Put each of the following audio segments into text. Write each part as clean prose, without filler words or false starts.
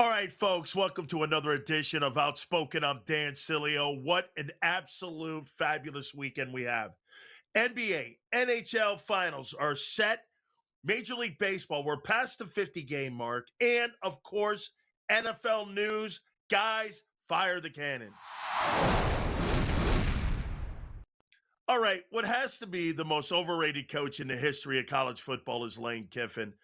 All right, folks, welcome to another edition of Outspoken. I'm Dan Sileo. What an absolute fabulous weekend we have. NBA, NHL finals are set. Major League Baseball, we're past the 50-game mark. And, of course, NFL news. Guys, fire the cannons. All right, what has to be the most overrated coach in the history of college football is Lane Kiffin.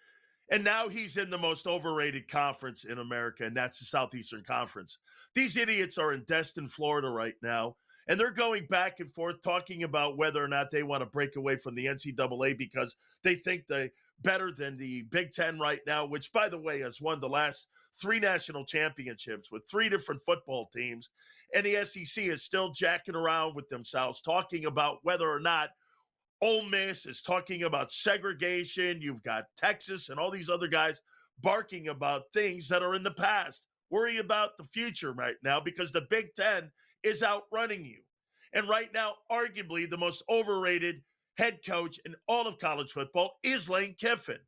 And now he's in the most overrated conference in America, and that's the Southeastern Conference. These idiots are in Destin, Florida right now, and they're going back and forth talking about whether or not they want to break away from the NCAA because they think they're better than the Big Ten right now, which, by the way, has won the last 3 national championships with 3 different football teams. And the SEC is still jacking around with themselves, talking about whether or not Ole Miss is talking about segregation. You've got Texas and all these other guys barking about things that are in the past. Worry about the future right now because the Big Ten is outrunning you. And right now, arguably the most overrated head coach in all of college football is Lane Kiffin.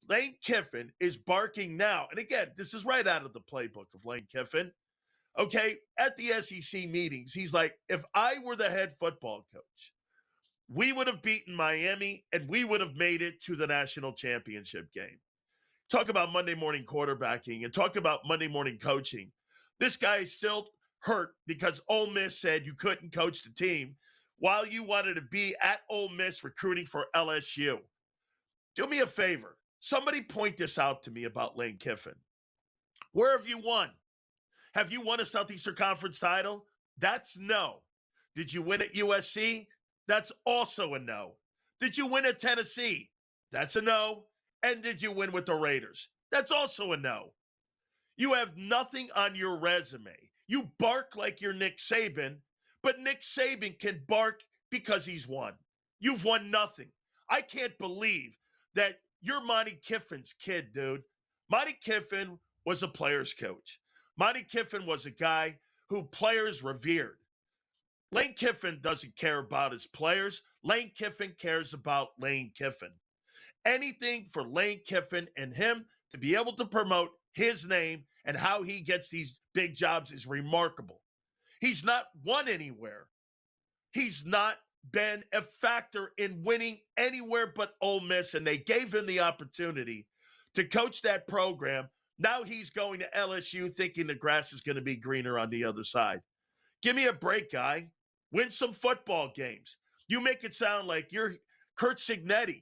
Lane Kiffin is barking now. And again, this is right out of the playbook of Lane Kiffin. Okay, at the SEC meetings, he's like, if I were the head football coach, we would have beaten Miami, and we would have made it to the national championship game. Talk about Monday morning quarterbacking and talk about Monday morning coaching. This guy is still hurt because Ole Miss said you couldn't coach the team while you wanted to be at Ole Miss recruiting for LSU. Do me a favor. Somebody point this out to me about Lane Kiffin. Where have you won? Have you won a Southeastern Conference title? That's no. Did you win at USC? That's also a no. Did you win at Tennessee? That's a no. And did you win with the Raiders? That's also a no. You have nothing on your resume. You bark like you're Nick Saban, but Nick Saban can bark because he's won. You've won nothing. I can't believe that you're Monty Kiffin's kid, dude. Monty Kiffin was a player's coach. Monty Kiffin was a guy who players revered. Lane Kiffin doesn't care about his players. Lane Kiffin cares about Lane Kiffin. Anything for Lane Kiffin and him to be able to promote his name and how he gets these big jobs is remarkable. He's not won anywhere. He's not been a factor in winning anywhere but Ole Miss, and they gave him the opportunity to coach that program. Now he's going to LSU thinking the grass is going to be greener on the other side. Give me a break, guy. Win some football games. You make it sound like you're Curt Cignetti.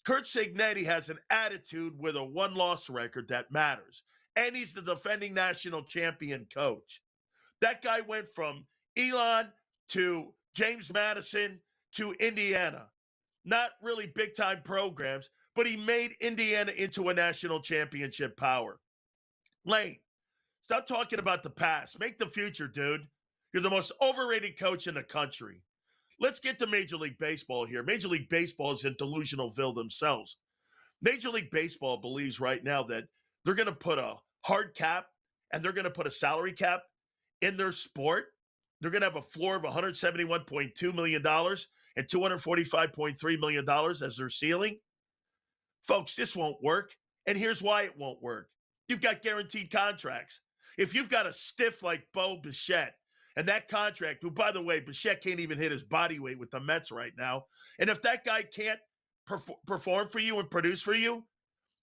Curt Cignetti has an attitude with a one-loss record that matters. And he's the defending national champion coach. That guy went from Elon to James Madison to Indiana. Not really big-time programs, but he made Indiana into a national championship power. Lane, stop talking about the past. Make the future, dude. You're the most overrated coach in the country. Let's get to Major League Baseball here. Major League Baseball is in Delusionalville themselves. Major League Baseball believes right now that they're going to put a hard cap and they're going to put a salary cap in their sport. They're going to have a floor of $171.2 million and $245.3 million as their ceiling. Folks, this won't work. And here's why it won't work. You've got guaranteed contracts. If you've got a stiff like Bo Bichette, and that contract, who, by the way, Bichette can't even hit his body weight with the Mets right now. And if that guy can't perform for you and produce for you,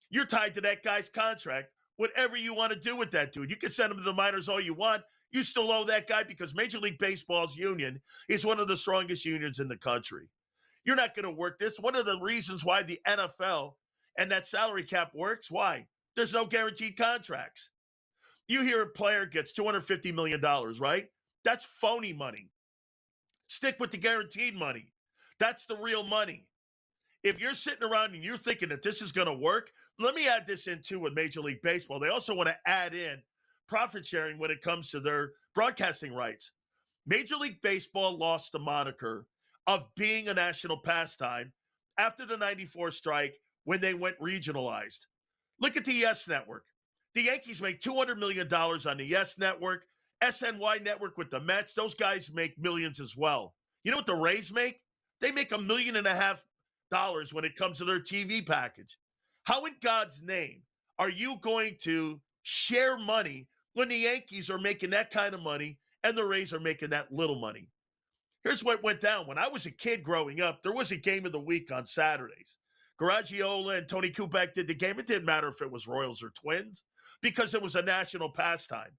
you're tied to that guy's contract. Whatever you want to do with that dude. You can send him to the minors all you want. You still owe that guy because Major League Baseball's union is one of the strongest unions in the country. You're not going to work this. One of the reasons why the NFL and that salary cap works, why? There's no guaranteed contracts. You hear a player gets $250 million, right? That's phony money. Stick with the guaranteed money. That's the real money. If you're sitting around and you're thinking that this is going to work, let me add this in too with Major League Baseball. They also want to add in profit sharing when it comes to their broadcasting rights. Major League Baseball lost the moniker of being a national pastime after the 94 strike when they went regionalized. Look at the Yes Network. The Yankees make $200 million on the Yes Network. SNY Network with the Mets, those guys make millions as well. You know what the Rays make? They make $1.5 million when it comes to their TV package. How in God's name are you going to share money when the Yankees are making that kind of money and the Rays are making that little money. Here's what went down. When I was a kid growing up, there was a game of the week on Saturdays. Garagiola and Tony Kubek did the game. It didn't matter if it was Royals or Twins because it was a national pastime.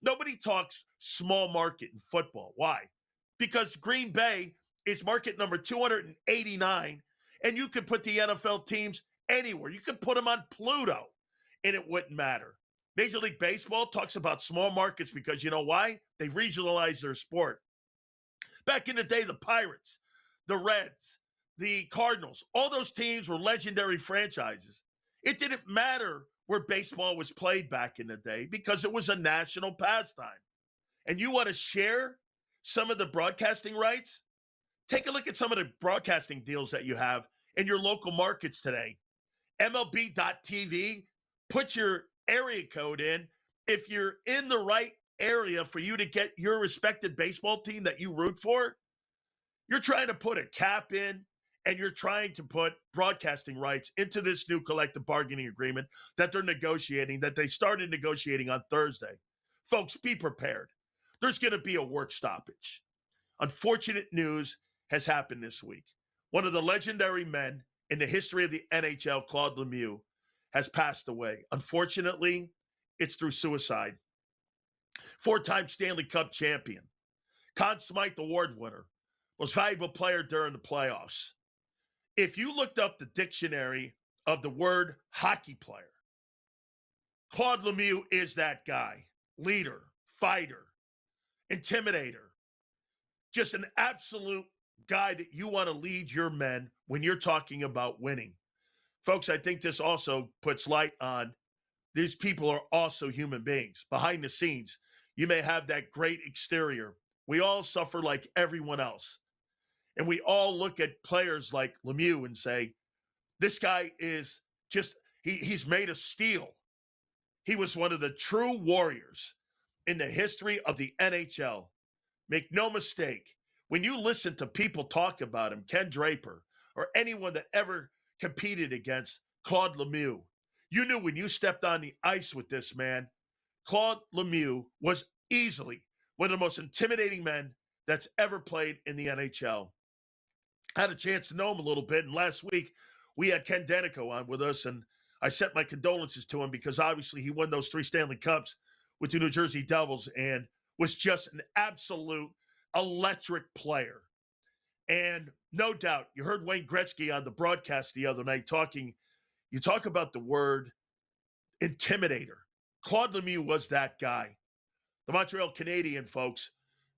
Nobody talks small market in football. Why? Because Green Bay is market number 289, and you could put the NFL teams anywhere. You could put them on Pluto, and it wouldn't matter. Major League Baseball talks about small markets because you know why? They've regionalized their sport. Back in the day, the Pirates, the Reds, the Cardinals, all those teams were legendary franchises. It didn't matter where baseball was played back in the day because it was a national pastime. And you want to share some of the broadcasting rights? Take a look at some of the broadcasting deals that you have in your local markets today. MLB.TV, put your area code in. If you're in the right area for you to get your respected baseball team that you root for, you're trying to put a cap in and you're trying to put broadcasting rights into this new collective bargaining agreement that they're negotiating, that they started negotiating on Thursday. Folks, be prepared. There's going to be a work stoppage. Unfortunate news has happened this week. One of the legendary men in the history of the NHL, Claude Lemieux, has passed away. Unfortunately, it's through suicide. Four-time Stanley Cup champion, Conn Smythe Award winner, most valuable player during the playoffs. If you looked up the dictionary of the word hockey player, Claude Lemieux is that guy. Leader, fighter, intimidator, just an absolute guy that you want to lead your men when you're talking about winning. Folks, I think this also puts light on these people are also human beings. Behind the scenes, you may have that great exterior. We all suffer like everyone else. And we all look at players like Lemieux and say, this guy is just, he's made of steel. He was one of the true warriors in the history of the NHL. Make no mistake, when you listen to people talk about him, Ken Draper, or anyone that ever competed against Claude Lemieux, you knew when you stepped on the ice with this man, Claude Lemieux was easily one of the most intimidating men that's ever played in the NHL. I had a chance to know him a little bit, and last week we had Ken Danico on with us, and I sent my condolences to him because obviously he won those 3 Stanley Cups with the New Jersey Devils and was just an absolute electric player. And no doubt, you heard Wayne Gretzky on the broadcast the other night talking, you talk about the word intimidator. Claude Lemieux was that guy. The Montreal Canadiens, folks,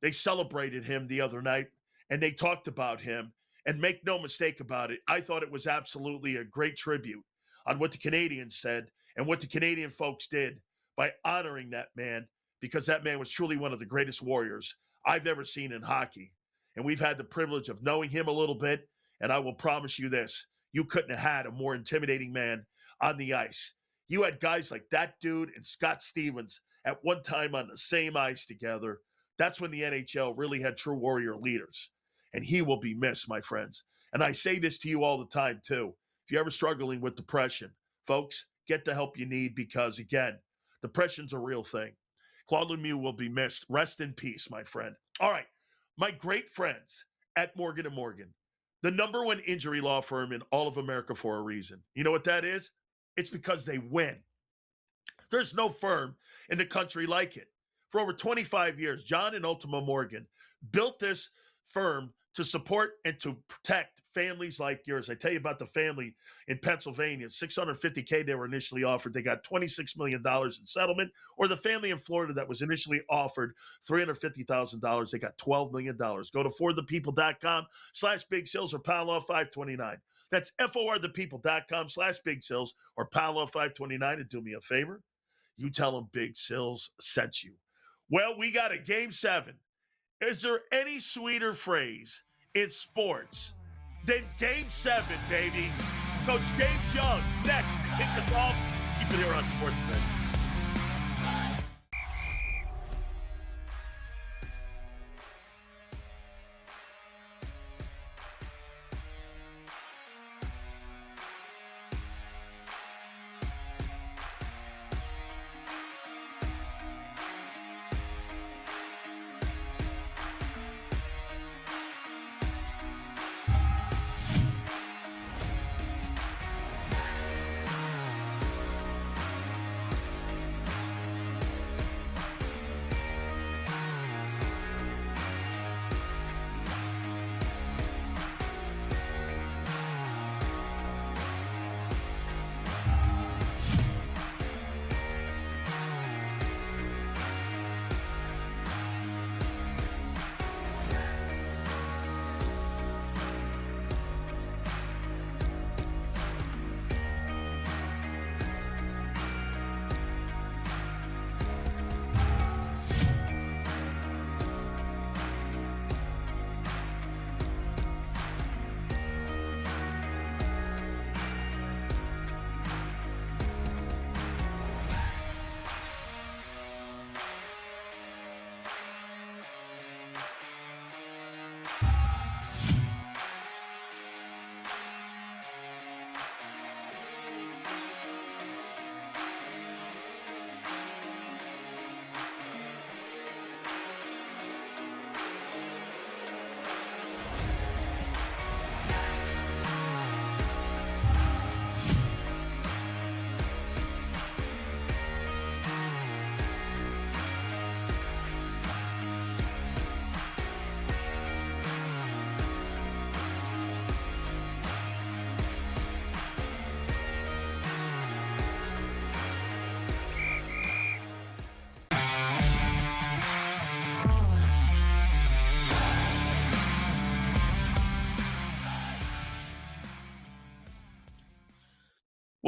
they celebrated him the other night, and they talked about him. And make no mistake about it, I thought it was absolutely a great tribute on what the Canadiens said and what the Canadian folks did by honoring that man, because that man was truly one of the greatest warriors I've ever seen in hockey. And we've had the privilege of knowing him a little bit, and I will promise you this, you couldn't have had a more intimidating man on the ice. You had guys like that dude and Scott Stevens at one time on the same ice together. That's when the NHL really had true warrior leaders. And he will be missed, my friends. And I say this to you all the time, too. If you're ever struggling with depression, folks, get the help you need because, again, depression's a real thing. Claude Lemieux will be missed. Rest in peace, my friend. All right, my great friends at Morgan & Morgan, the number one injury law firm in all of America for a reason. You know what that is? It's because they win. There's no firm in the country like it. For over 25 years, John and Ultima Morgan built this firm to support and to protect families like yours. I tell you about the family in Pennsylvania, $650K they were initially offered. They got $26 million in settlement. Or the family in Florida that was initially offered $350,000. They got $12 million. Go to forthepeople.com/big sales or pound law 529. That's forthepeople.com/big sales or pound law 529. And do me a favor, you tell them Big Sills sent you. Well, we got a Game 7. Is there any sweeter phrase in sports than Game 7, baby? Coach James Young, next. Kick us off. Keep it here on Sportsman.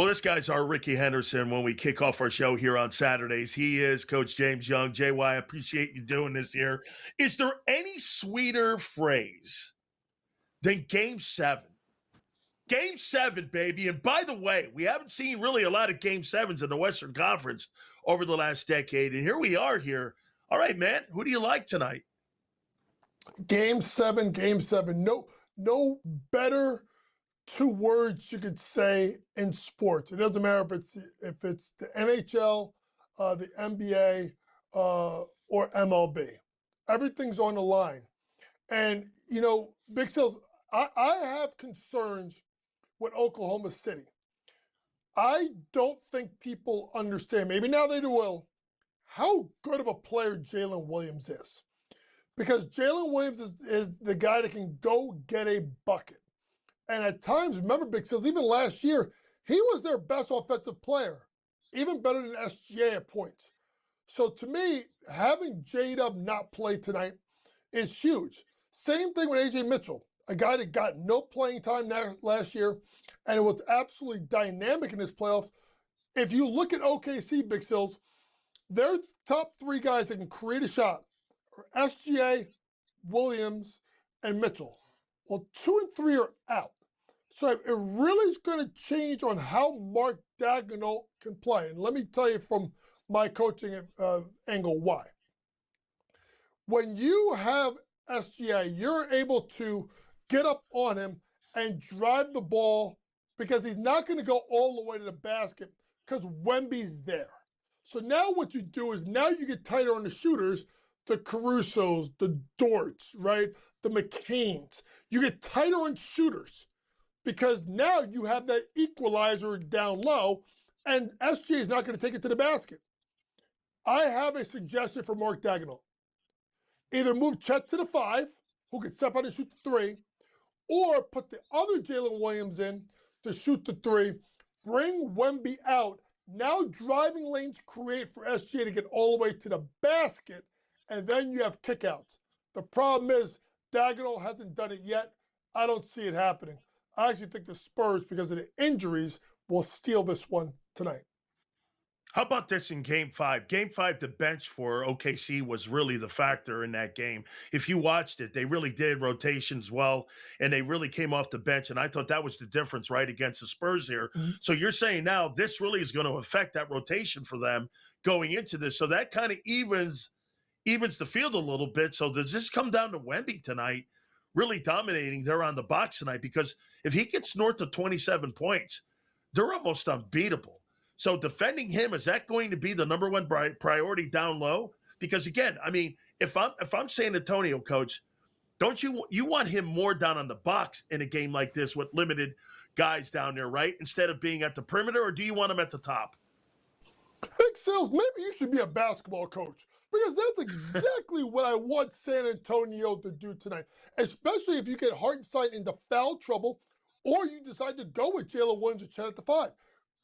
Well, this guy's our Ricky Henderson when we kick off our show here on Saturdays. He is Coach James Young. JY, I appreciate you doing this here. Is there any sweeter phrase than Game 7? Game 7, baby. And by the way, we haven't seen really a lot of Game 7s in the Western Conference over the last decade. And here we are here. All right, man, who do you like tonight? Game 7, Game 7. No better two words you could say in sports. It doesn't matter if it's the NHL, the NBA, or MLB. Everything's on the line. And, Big Sales, I have concerns with Oklahoma City. I don't think people understand, maybe now they will, how good of a player Jalen Williams is. Because Jalen Williams is the guy that can go get a bucket. And at times, remember, Big Sales, even last year, he was their best offensive player, even better than SGA at points. So to me, having J-Dub not play tonight is huge. Same thing with AJ Mitchell, a guy that got no playing time last year, and it was absolutely dynamic in his playoffs. If you look at OKC, Big Sales, their top three guys that can create a shot are SGA, Williams, and Mitchell. Well, 2 and 3 are out. So it really is going to change on how Mark Daigneault can play. And let me tell you from my coaching angle why. When you have SGA, you're able to get up on him and drive the ball because he's not going to go all the way to the basket because Wemby's there. So now what you do is now you get tighter on the shooters, the Carusos, the Dorts, right? The McCains. You get tighter on shooters because now you have that equalizer down low and SGA is not going to take it to the basket. I have a suggestion for Mark Daigneault. Either move Chet to the 5, who can step out and shoot the 3, or put the other Jalen Williams in to shoot the 3, bring Wemby out, now driving lanes create for SGA to get all the way to the basket, and then you have kickouts. The problem is Daigneault hasn't done it yet. I don't see it happening. I actually think the Spurs, because of the injuries, will steal this one tonight. How about this in Game 5? Game 5, the bench for OKC was really the factor in that game. If you watched it, they really did rotations well, and they really came off the bench, and I thought that was the difference, right, against the Spurs here. Mm-hmm. So you're saying now this really is going to affect that rotation for them going into this. So that kind of evens the field a little bit. So does this come down to Wemby tonight really dominating there on the box tonight? Because if he gets north of 27 points, they're almost unbeatable. So defending him, is that going to be the number one priority down low? Because again, I mean, if I'm San Antonio, coach, don't you want him more down on the box in a game like this with limited guys down there, right? Instead of being at the perimeter, or do you want him at the top? Big Sales, maybe you should be a basketball coach, because that's exactly what I want San Antonio to do tonight, especially if you get Hartenstein into foul trouble or you decide to go with Jalen Williams and Chet at the 5.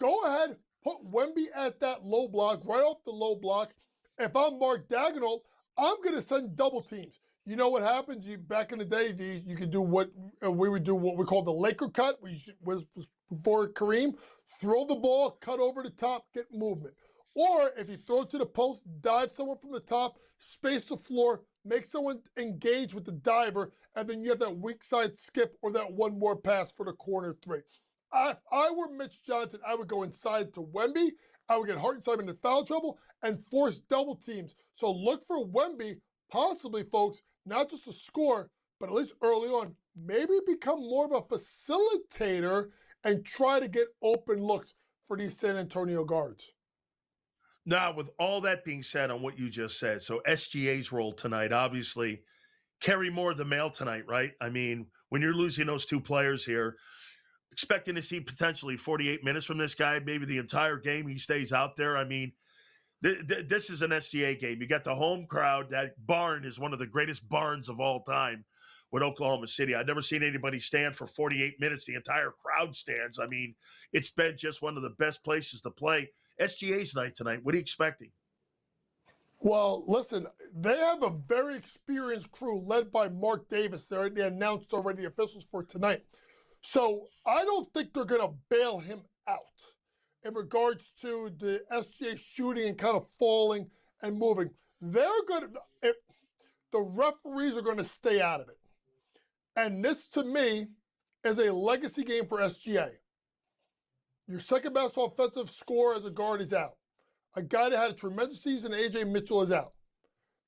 Go ahead, put Wemby at that low block, right off the low block. If I'm Mark Daigneault, I'm going to send double teams. You know what happens? Back in the day, you could do what we would do, what we call the Laker cut, which was before Kareem. Throw the ball, cut over the top, get movement. Or if you throw it to the post, dive someone from the top, space the floor, make someone engage with the diver, and then you have that weak side skip or that one more pass for the corner 3. If I were Mitch Johnson, I would go inside to Wemby. I would get Hartenstein into foul trouble and force double teams. So look for Wemby, possibly, folks, not just to score, but at least early on, maybe become more of a facilitator and try to get open looks for these San Antonio guards. Now, with all that being said on what you just said, so SGA's role tonight, obviously, carry more of the mail tonight, right? I mean, when you're losing those two players here, expecting to see potentially 48 minutes from this guy, maybe the entire game he stays out there. I mean, this is an SGA game. You got the home crowd. That barn is one of the greatest barns of all time with Oklahoma City. I've never seen anybody stand for 48 minutes. The entire crowd stands. I mean, it's been just one of the best places to play. SGA's night tonight. What are you expecting? Well, listen, they have a very experienced crew led by Mark Davis. They announced already the officials for tonight. So I don't think they're going to bail him out. in regards to the SGA shooting and kind of falling and moving. The referees are going to stay out of it. And this, to me, is a legacy game for SGA. Your second best offensive scorer as a guard is out. A guy that had a tremendous season, AJ Mitchell, is out.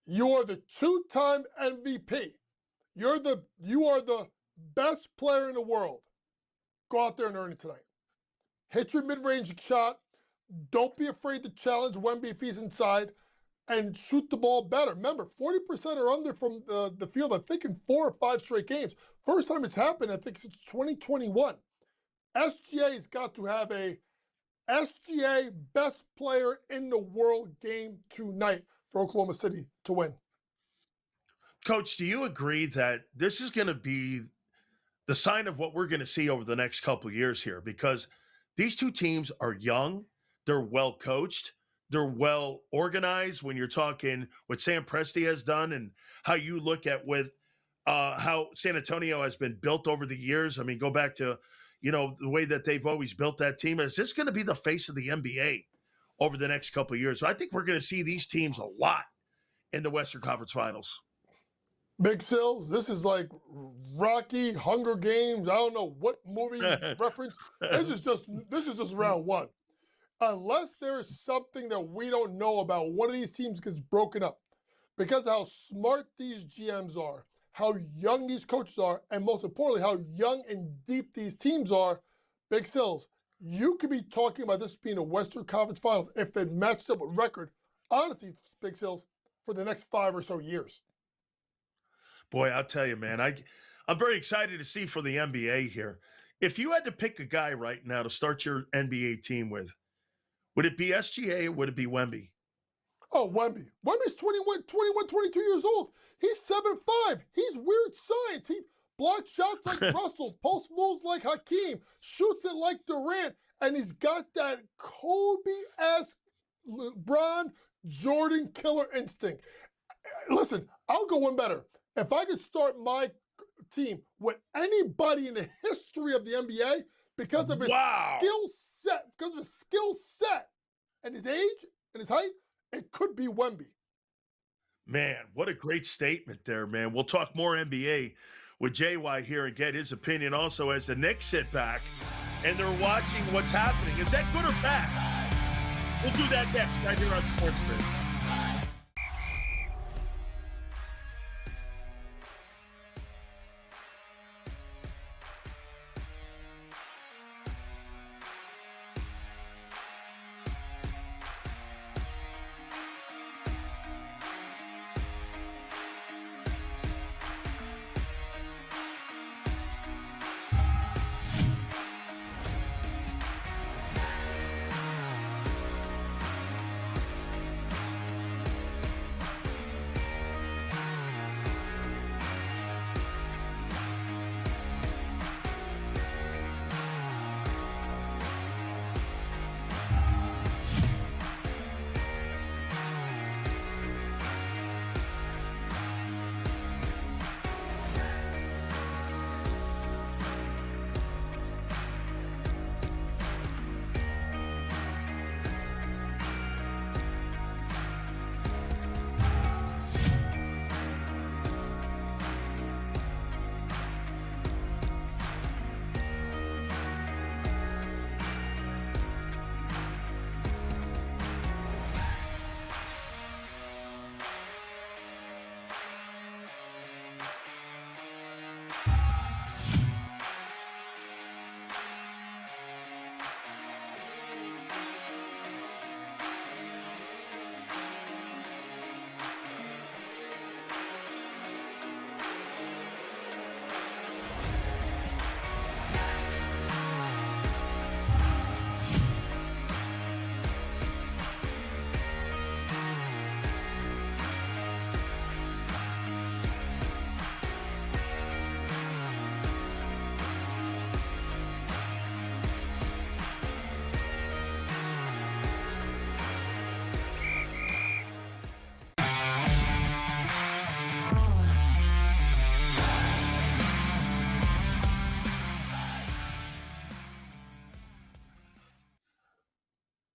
You are the two-time MVP. You are the best player in the world. Go out there and earn it tonight. Hit your mid-range shot. Don't be afraid to challenge Wemby if he's inside, and shoot the ball better. Remember, 40% are under from the field, I think, in 4 or 5 straight games. First time it's happened, I think, since 2021. SGA's got to have a SGA best player in the world game tonight for Oklahoma City to win. Coach, do you agree that this is going to be the sign of what we're going to see over the next couple of years here? Because these two teams are young, they're well coached, they're well organized. When you're talking what Sam Presti has done and how you look at with how San Antonio has been built over the years. I mean, go back to, the way that they've always built that team. Is this going to be the face of the NBA over the next couple of years? So I think we're going to see these teams a lot in the Western Conference Finals. Big Sills, this is like Rocky, Hunger Games. I don't know what movie reference. This is just round one. Unless there is something that we don't know about, one of these teams gets broken up because of how smart these GMs are, how young these coaches are, and most importantly, how young and deep these teams are. Big Sills, you could be talking about this being a Western Conference Finals if it matches up with record, honestly, Big Sills, for the next 5 or so years. Boy, I'll tell you, man, I'm very excited to see for the NBA here. If you had to pick a guy right now to start your NBA team with, would it be SGA or would it be Wemby? Oh, Wemby. Wemby's 21, 22 years old. He's 7'5". He's weird science. He blocks shots like Russell, post moves like Hakeem, shoots it like Durant, and he's got that Kobe-esque LeBron Jordan killer instinct. Listen, I'll go one better. If I could start my team with anybody in the history of the NBA because of his skill set, and his age and his height, it could be Wemby. Man, what a great statement there, man. We'll talk more NBA with JY here and get his opinion also as the Knicks sit back and they're watching what's happening. Is that good or bad? We'll do that next right here on Sports Grid.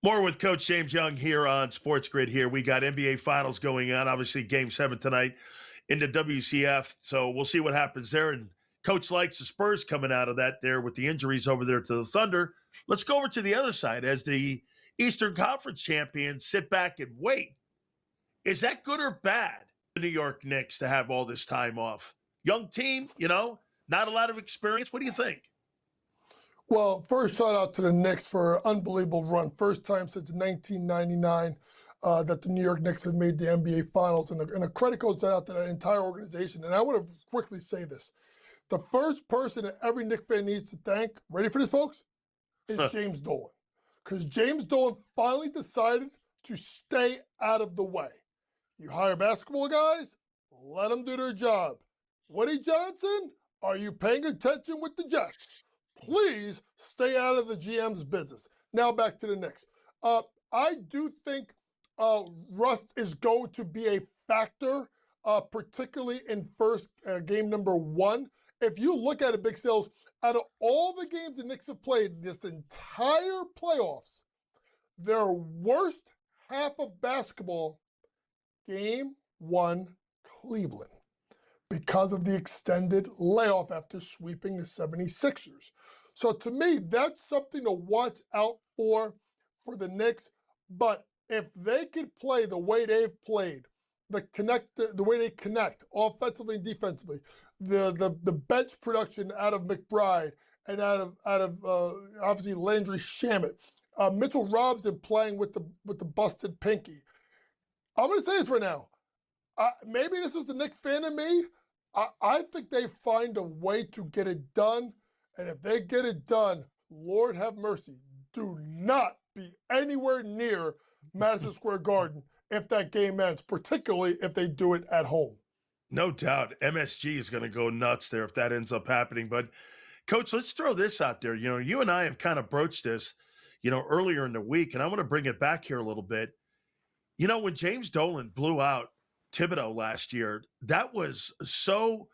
More with Coach James Young here on Sports Grid here. We got NBA Finals going on, obviously Game 7 tonight in the WCF. So we'll see what happens there. And Coach likes the Spurs coming out of that there with the injuries over there to the Thunder. Let's go over to the other side as the Eastern Conference champions sit back and wait. Is that good or bad, the New York Knicks, to have all this time off? Young team, not a lot of experience. What do you think? Well, first shout out to the Knicks for an unbelievable run. First time since 1999 that the New York Knicks have made the NBA Finals. And a credit goes out to that entire organization. And I want to quickly say this. The first person that every Knicks fan needs to thank, ready for this, folks, is James Dolan. Because James Dolan finally decided to stay out of the way. You hire basketball guys, let them do their job. Woody Johnson, are you paying attention with the Jets? Please stay out of the GM's business. Now back to the Knicks. I do think rust is going to be a factor, particularly in first game number 1. If you look at it, Big Sales, out of all the games the Knicks have played this entire playoffs, their worst half of basketball, game 1, Cleveland, because of the extended layoff after sweeping the 76ers. So to me, that's something to watch out for the Knicks. But if they could play the way they've played, the way they connect offensively and defensively, the bench production out of McBride and out of obviously Landry Shamet, Mitchell Robinson playing with the busted pinky. I'm going to say this right now. Maybe this is the Knicks fan in me. I think they find a way to get it done. And if they get it done, Lord have mercy, do not be anywhere near Madison Square Garden if that game ends, particularly if they do it at home. No doubt. MSG is going to go nuts there if that ends up happening. But, Coach, let's throw this out there. You and I have kind of broached this, earlier in the week, and I want to bring it back here a little bit. When James Dolan blew out Thibodeau last year, that was so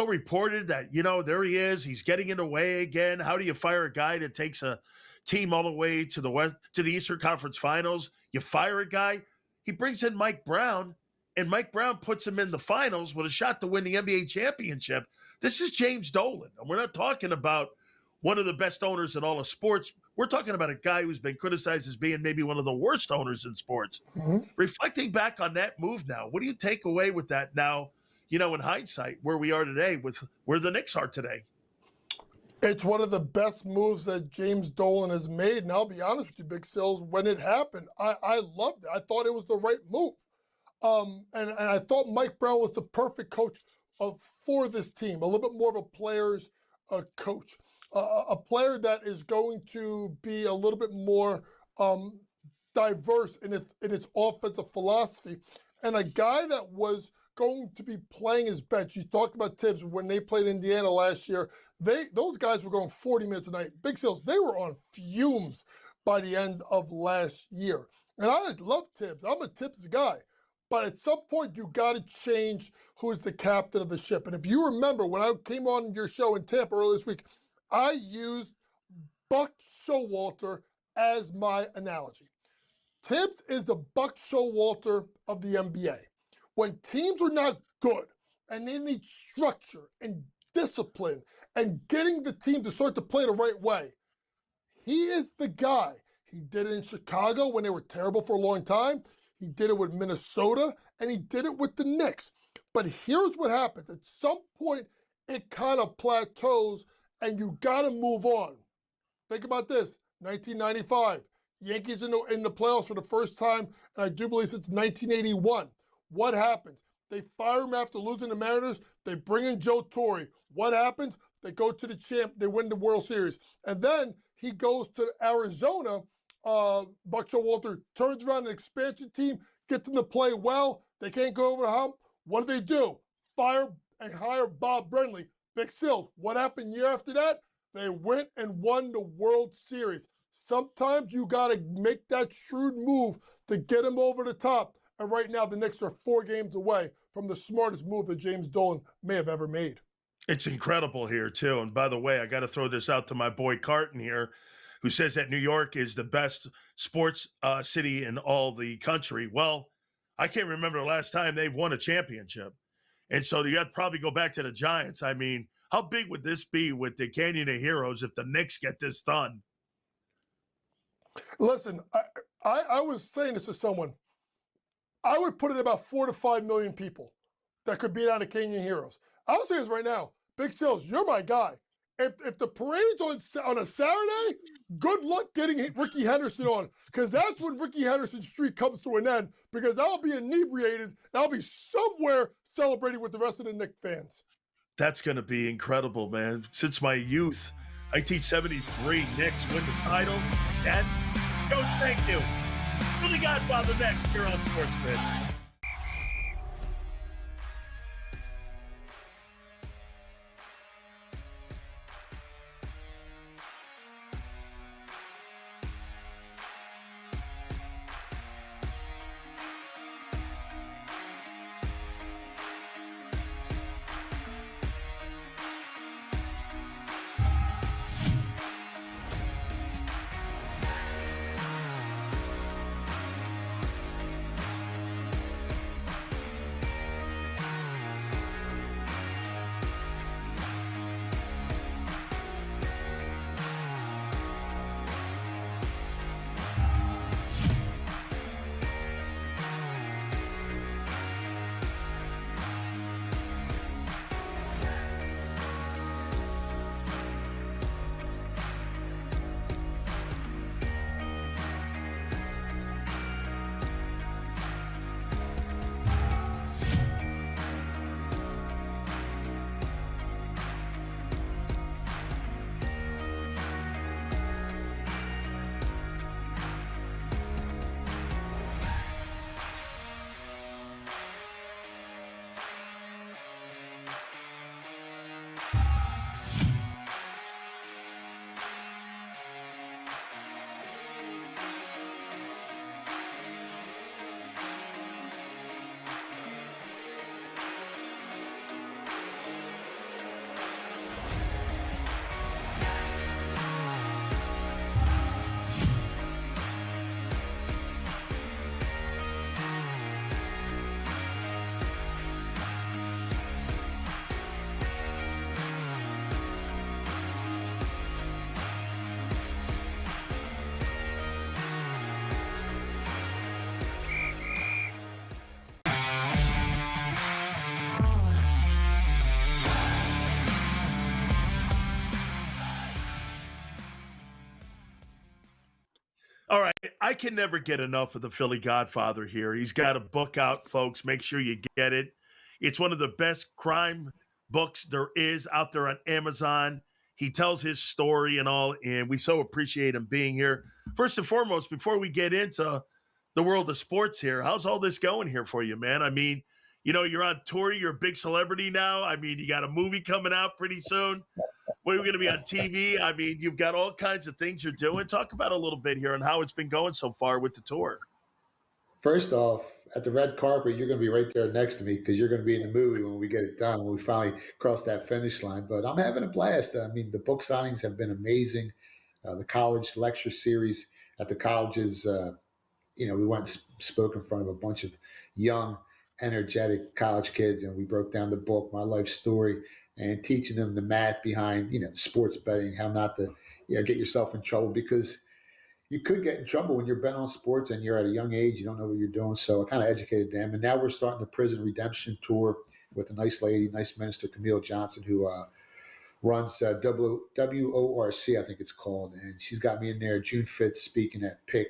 reported that, there he is. He's getting in the way again. How do you fire a guy that takes a team all the way to the Eastern Conference Finals? You fire a guy. He brings in Mike Brown, and Mike Brown puts him in the finals with a shot to win the NBA championship. This is James Dolan. And we're not talking about one of the best owners in all of sports. We're talking about a guy who's been criticized as being maybe one of the worst owners in sports. Mm-hmm. Reflecting back on that move now, what do you take away with that now, in hindsight, where we are today with where the Knicks are today? It's one of the best moves that James Dolan has made. And I'll be honest with you, Big Sills, when it happened, I loved it. I thought it was the right move. And I thought Mike Brown was the perfect coach for this team, a little bit more of a player's coach, a player that is going to be a little bit more diverse in its offensive philosophy, and a guy that was going to be playing his bench. You talked about Tibbs when they played Indiana last year. Those guys were going 40 minutes a night. Big Sales, they were on fumes by the end of last year. And I love Tibbs. I'm a Tibbs guy. But at some point, you got to change who's the captain of the ship. And if you remember, when I came on your show in Tampa earlier this week, I used Buck Showalter as my analogy. Tibbs is the Buck Showalter of the NBA. When teams are not good and they need structure and discipline and getting the team to start to play the right way, he is the guy. He did it in Chicago when they were terrible for a long time. He did it with Minnesota, and he did it with the Knicks. But here's what happens. At some point, it kind of plateaus, and you got to move on. Think about this. 1995, Yankees in the playoffs for the first time, and I do believe since 1981. What happens? They fire him after losing the Mariners. They bring in Joe Torre. What happens? They go to the champ. They win the World Series. And then he goes to Arizona. Buck Showalter turns around an expansion team, gets them to play well. They can't go over the hump. What do? Fire and hire Bob Brenly. Big Sills. What happened year after that? They went and won the World Series. Sometimes you got to make that shrewd move to get him over the top. And right now, the Knicks are 4 games away from the smartest move that James Dolan may have ever made. It's incredible here, too. And by the way, I got to throw this out to my boy Carton here. who says that New York is the best sports city in all the country. Well, I can't remember the last time they've won a championship. And so you have to probably go back to the Giants. I mean, how big would this be with the Canyon of Heroes if the Knicks get this done? Listen, I was saying this to someone. I would put it about 4 to 5 million people that could beat out the Canyon Heroes. I'll say this right now. Big Sales, you're my guy. If the parade's on a Saturday, good luck getting Ricky Henderson on, because that's when Ricky Henderson's streak comes to an end, because I'll be inebriated and I'll be somewhere celebrating with the rest of the Knicks fans. That's going to be incredible, man. Since my youth, 1973, Knicks win the title. And, Coach, thank you. Philly Godfather next here on Sports Grid. All right. I can never get enough of the Philly Godfather here. He's got a book out, folks. Make sure you get it. It's one of the best crime books there is out there on Amazon. He tells his story and all, and we so appreciate him being here. First and foremost, before we get into the world of sports here, how's all this going here for you, man? I mean, you know, you're on tour. You're a big celebrity now. I mean, you got a movie coming out pretty soon. We're going to be on TV. I mean, you've got all kinds of things you're doing. Talk about a little bit here on how it's been going so far with the tour. First off, at the red carpet, you're going to be right there next to me because you're going to be in the movie when we get it done, when we finally cross that finish line. But I'm having a blast. I mean, the book signings have been amazing. The college lecture series at the colleges, we went and spoke in front of a bunch of young, energetic college kids, and we broke down the book, my life story, and teaching them the math behind, sports betting, how not to get yourself in trouble, because you could get in trouble when you're betting on sports and you're at a young age, you don't know what you're doing. So I kind of educated them. And now we're starting the prison redemption tour with a nice lady, nice minister, Camille Johnson, who runs WORC, I think it's called. And she's got me in there June 5th speaking at PIC,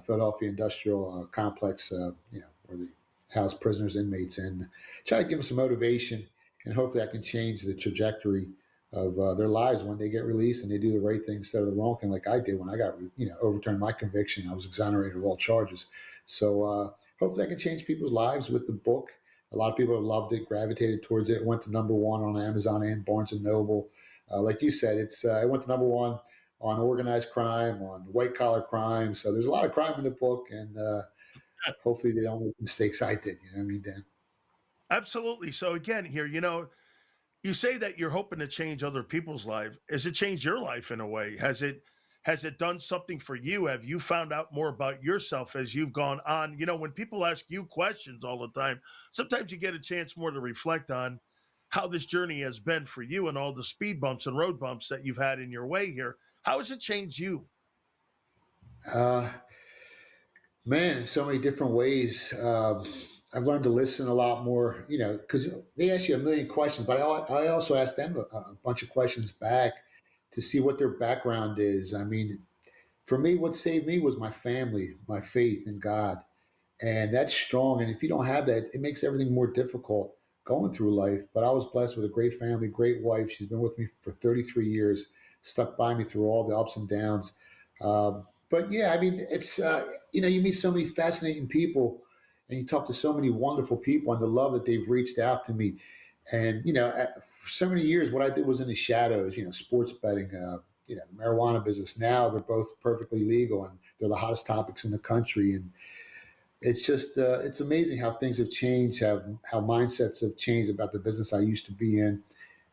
Philadelphia Industrial Complex, where they house prisoners, inmates, and try to give them some motivation. And hopefully I can change the trajectory of their lives when they get released and they do the right thing instead of the wrong thing, like I did when I got, overturned my conviction. I was exonerated of all charges. So hopefully I can change people's lives with the book. A lot of people have loved it, gravitated towards it. It went to #1 on Amazon and Barnes & Noble. Like you said, it went to #1 on organized crime, on white-collar crime. So there's a lot of crime in the book, and hopefully they don't make mistakes I did. You know what I mean, Dan? Absolutely. So again, here, you say that you're hoping to change other people's life. Has it changed your life in a way? Has it Has it done something for you? Have you found out more about yourself as you've gone on? When people ask you questions all the time, sometimes you get a chance more to reflect on how this journey has been for you and all the speed bumps and road bumps that you've had in your way here. How has it changed you? Uh, Man, in so many different ways. I've learned to listen a lot more, because they ask you a million questions, but I also ask them a bunch of questions back to see what their background is. I mean, for me, what saved me was my family, my faith in God. And that's strong. And if you don't have that, it makes everything more difficult going through life. But I was blessed with a great family, great wife. She's been with me for 33 years, stuck by me through all the ups and downs. But yeah, I mean, it's, you meet so many fascinating people and you talk to so many wonderful people and the love that they've reached out to me. And, for so many years, what I did was in the shadows, sports betting, the marijuana business. Now they're both perfectly legal and they're the hottest topics in the country. And it's just it's amazing how things have changed, how mindsets have changed about the business I used to be in,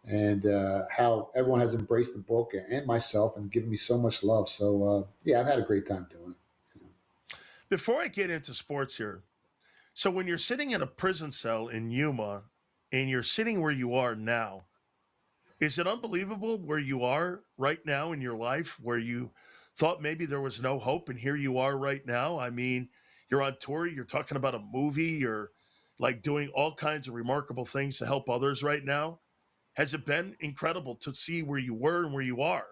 and how everyone has embraced the book and myself and given me so much love. So yeah, I've had a great time doing it. Before I get into sports here, so when you're sitting in a prison cell in Yuma and you're sitting where you are now, is it unbelievable where you are right now in your life where you thought maybe there was no hope and here you are right now? I mean, you're on tour, you're talking about a movie, you're like doing all kinds of remarkable things to help others right now. Has it been incredible to see where you were and where you are?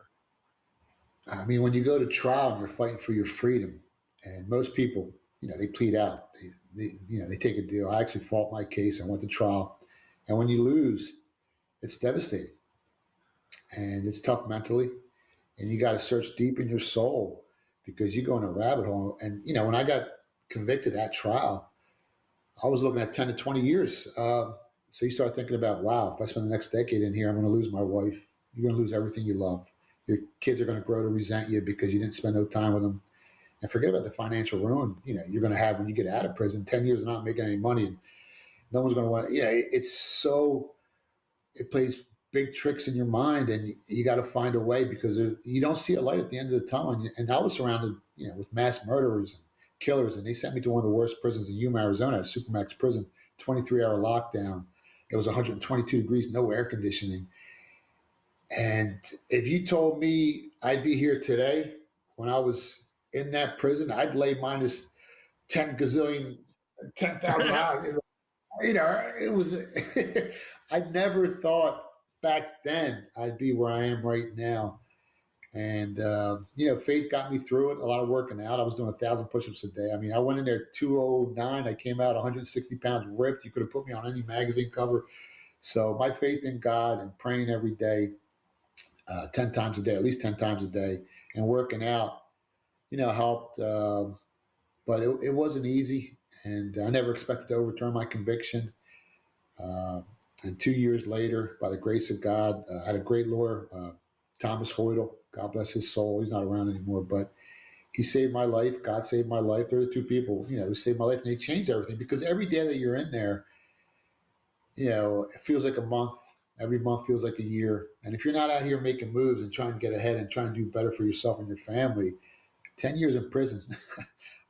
I mean, when you go to trial and you're fighting for your freedom, and most people, they plead out, they take a deal. I actually fought my case. I went to trial, and when you lose, it's devastating and it's tough mentally, and you got to search deep in your soul because you go in a rabbit hole. And when I got convicted at trial, I was looking at 10 to 20 years. So you start thinking about, wow, if I spend the next decade in here, I'm going to lose my wife. You're going to lose everything you love. Your kids are going to grow to resent you because you didn't spend no time with them. And forget about the financial ruin, you're going to have when you get out of prison, 10 years of not making any money. And no one's going to want to, it plays big tricks in your mind, and you got to find a way because you don't see a light at the end of the tunnel. And I was surrounded, with mass murderers and killers, and they sent me to one of the worst prisons in Yuma, Arizona, a supermax prison, 23-hour lockdown. It was 122 degrees, no air conditioning. And if you told me I'd be here today when I was in that prison, I'd lay minus 10 gazillion, 10,000 hours. It was, I never thought back then I'd be where I am right now. And, faith got me through it. A lot of working out. I was doing 1,000 push-ups a day. I mean, I went in there 209. I came out 160 pounds ripped. You could have put me on any magazine cover. So my faith in God and praying every day, 10 times a day, at least 10 times a day, and working out, helped. But it wasn't easy. And I never expected to overturn my conviction. And 2 years later, by the grace of God, I had a great lawyer, Thomas Hoydle. God bless his soul. He's not around anymore, but he saved my life. God saved my life. They're the two people, who saved my life, and they changed everything because every day that you're in there, it feels like a month. Every month feels like a year. And if you're not out here making moves and trying to get ahead and trying to do better for yourself and your family, 10 years in prison,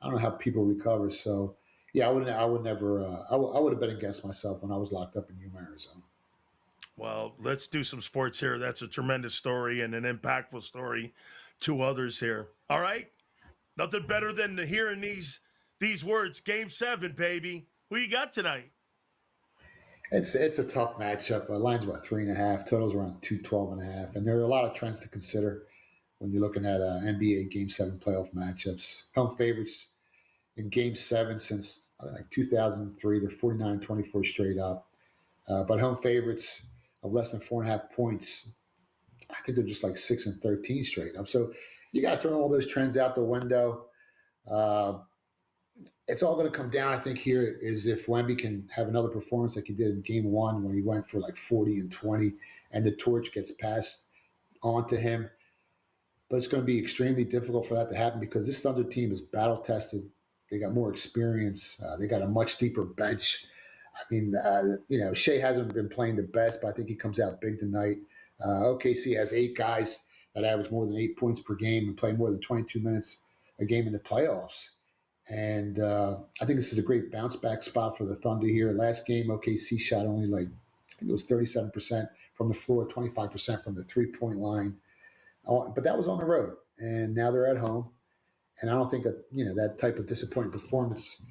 I don't know how people recover. So, yeah, I would never, I would have been against myself when I was locked up in Yuma, Arizona. Well, let's do some sports here. That's a tremendous story and an impactful story to others here. All right. Nothing better than hearing these words. Game 7, baby. Who you got tonight? It's a tough matchup. Line's about 3.5. Total's around 212.5. And there are a lot of trends to consider when you're looking at NBA Game 7 playoff matchups. Home favorites in Game 7 since like 2003. They're 49-24 straight up. But home favorites of less than 4.5 points, I think they're just like 6-13 straight up. So you got to throw all those trends out the window. It's all going to come down, I think, here is if Wemby can have another performance like he did in Game 1 when he went for like 40 and 20 and the torch gets passed on to him. But it's going to be extremely difficult for that to happen because this Thunder team is battle-tested. They got more experience. They got a much deeper bench. I mean, Shea hasn't been playing the best, but I think he comes out big tonight. OKC has 8 guys that average more than 8 points per game and play more than 22 minutes a game in the playoffs. And I think this is a great bounce back spot for the Thunder here. Last game, OKC shot only I think it was 37% from the floor, 25% from the 3-point line. But that was on the road, and now they're at home. And I don't think that type of disappointing performance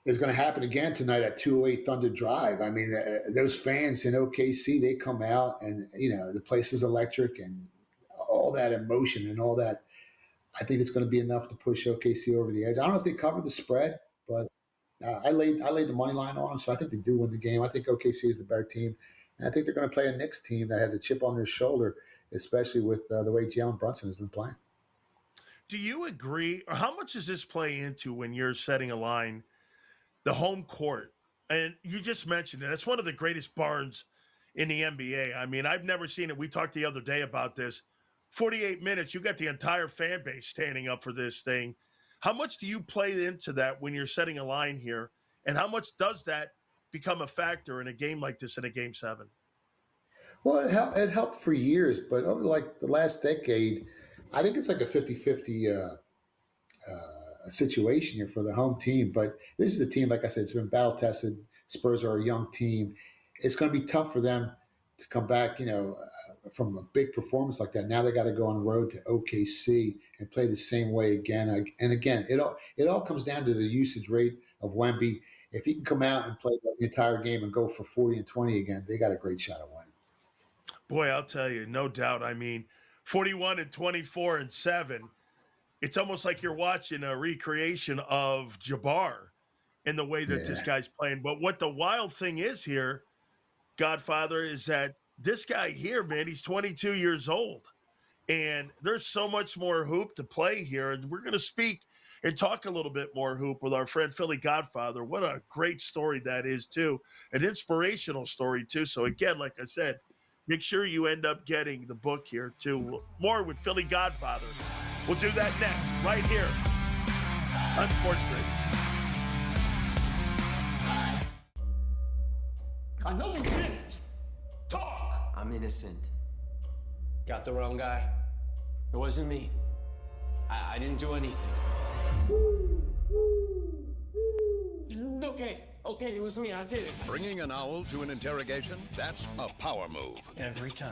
is going to happen again tonight at 208 Thunder Drive. I mean, those fans in OKC, they come out and, the place is electric and all that emotion and all that. I think it's going to be enough to push OKC over the edge. I don't know if they cover the spread, but I laid the money line on them, so I think they do win the game. I think OKC is the better team, and I think they're going to play a Knicks team that has a chip on their shoulder, especially with the way Jalen Brunson has been playing. Do you agree, or how much does this play into when you're setting a line, the home court? And you just mentioned it. It's one of the greatest barns in the NBA. I mean, I've never seen it. We talked the other day about this. 48 minutes, you got the entire fan base standing up for this thing. How much do you play into that when you're setting a line here? And how much does that become a factor in a game like this in a Game 7? Well, it helped for years, but over the last decade, I think it's like a 50-50 situation here for the home team. But this is a team, like I said, it's been battle-tested. Spurs are a young team. It's going to be tough for them to come back, from a big performance like that. Now they got to go on the road to OKC and play the same way again. And again, it all comes down to the usage rate of Wemby. If he can come out and play the entire game and go for 40 and 20 again, they got a great shot at winning. Boy, I'll tell you, no doubt. I mean, 41 and 24 and 7. It's almost like you're watching a recreation of Jabbar in the way that this guy's playing. But what the wild thing is here, Godfather, is that this guy here, man, he's 22 years old. And there's so much more hoop to play here. And we're going to speak and talk a little bit more hoop with our friend Philly Godfather. What a great story that is, too. An inspirational story, too. So, again, like I said, make sure you end up getting the book here, too. More with Philly Godfather. We'll do that next, right here on Sports Grid. I know you didn't. Talk! I'm innocent. Got the wrong guy. It wasn't me. I didn't do anything. Okay, it was me. I did it. Bringing an owl to an interrogation? That's a power move. Every time.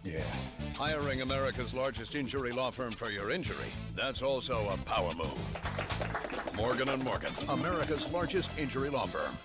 Yeah. Hiring America's largest injury law firm for your injury? That's also a power move. Morgan & Morgan, America's largest injury law firm.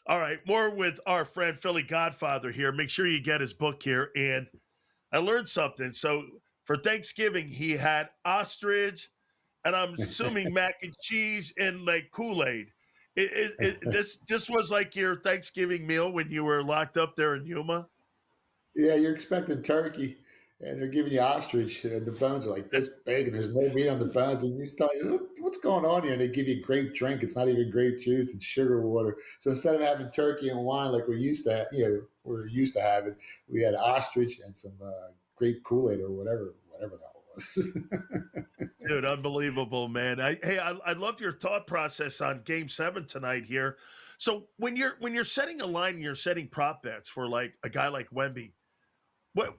All right, more with our friend Philly Godfather here. Make sure you get his book here. And I learned something. So for Thanksgiving, he had ostrich, and I'm assuming mac and cheese and like Kool-Aid. This was like your Thanksgiving meal when you were locked up there in Yuma. Yeah, you're expecting turkey, and they're giving you ostrich, and the bones are like this big, and there's no meat on the bones. And you tell you, what's going on here? And they give you grape drink. It's not even grape juice and sugar water. So instead of having turkey and wine like we're used to having, we had ostrich and some grape Kool-Aid or whatever that was. Dude, unbelievable, man. I loved your thought process on Game 7 tonight here. So when you're setting a line and you're setting prop bets for like a guy like Wemby, what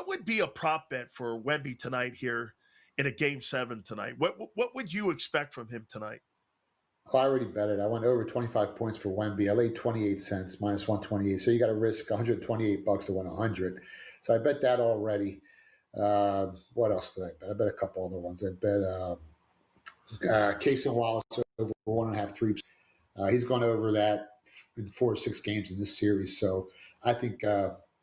would be a prop bet for Wemby tonight here in a Game 7 tonight? What would you expect from him tonight? Well, I already bet it. I went over 25 points for Wemby. I laid 28 cents minus 128. So you got to risk 128 bucks to win 100. So I bet that already. What else did I bet? I bet a couple other ones. I bet Case and Wallace over 1.5 threes. He's gone over that in 4 or 6 games in this series. So I think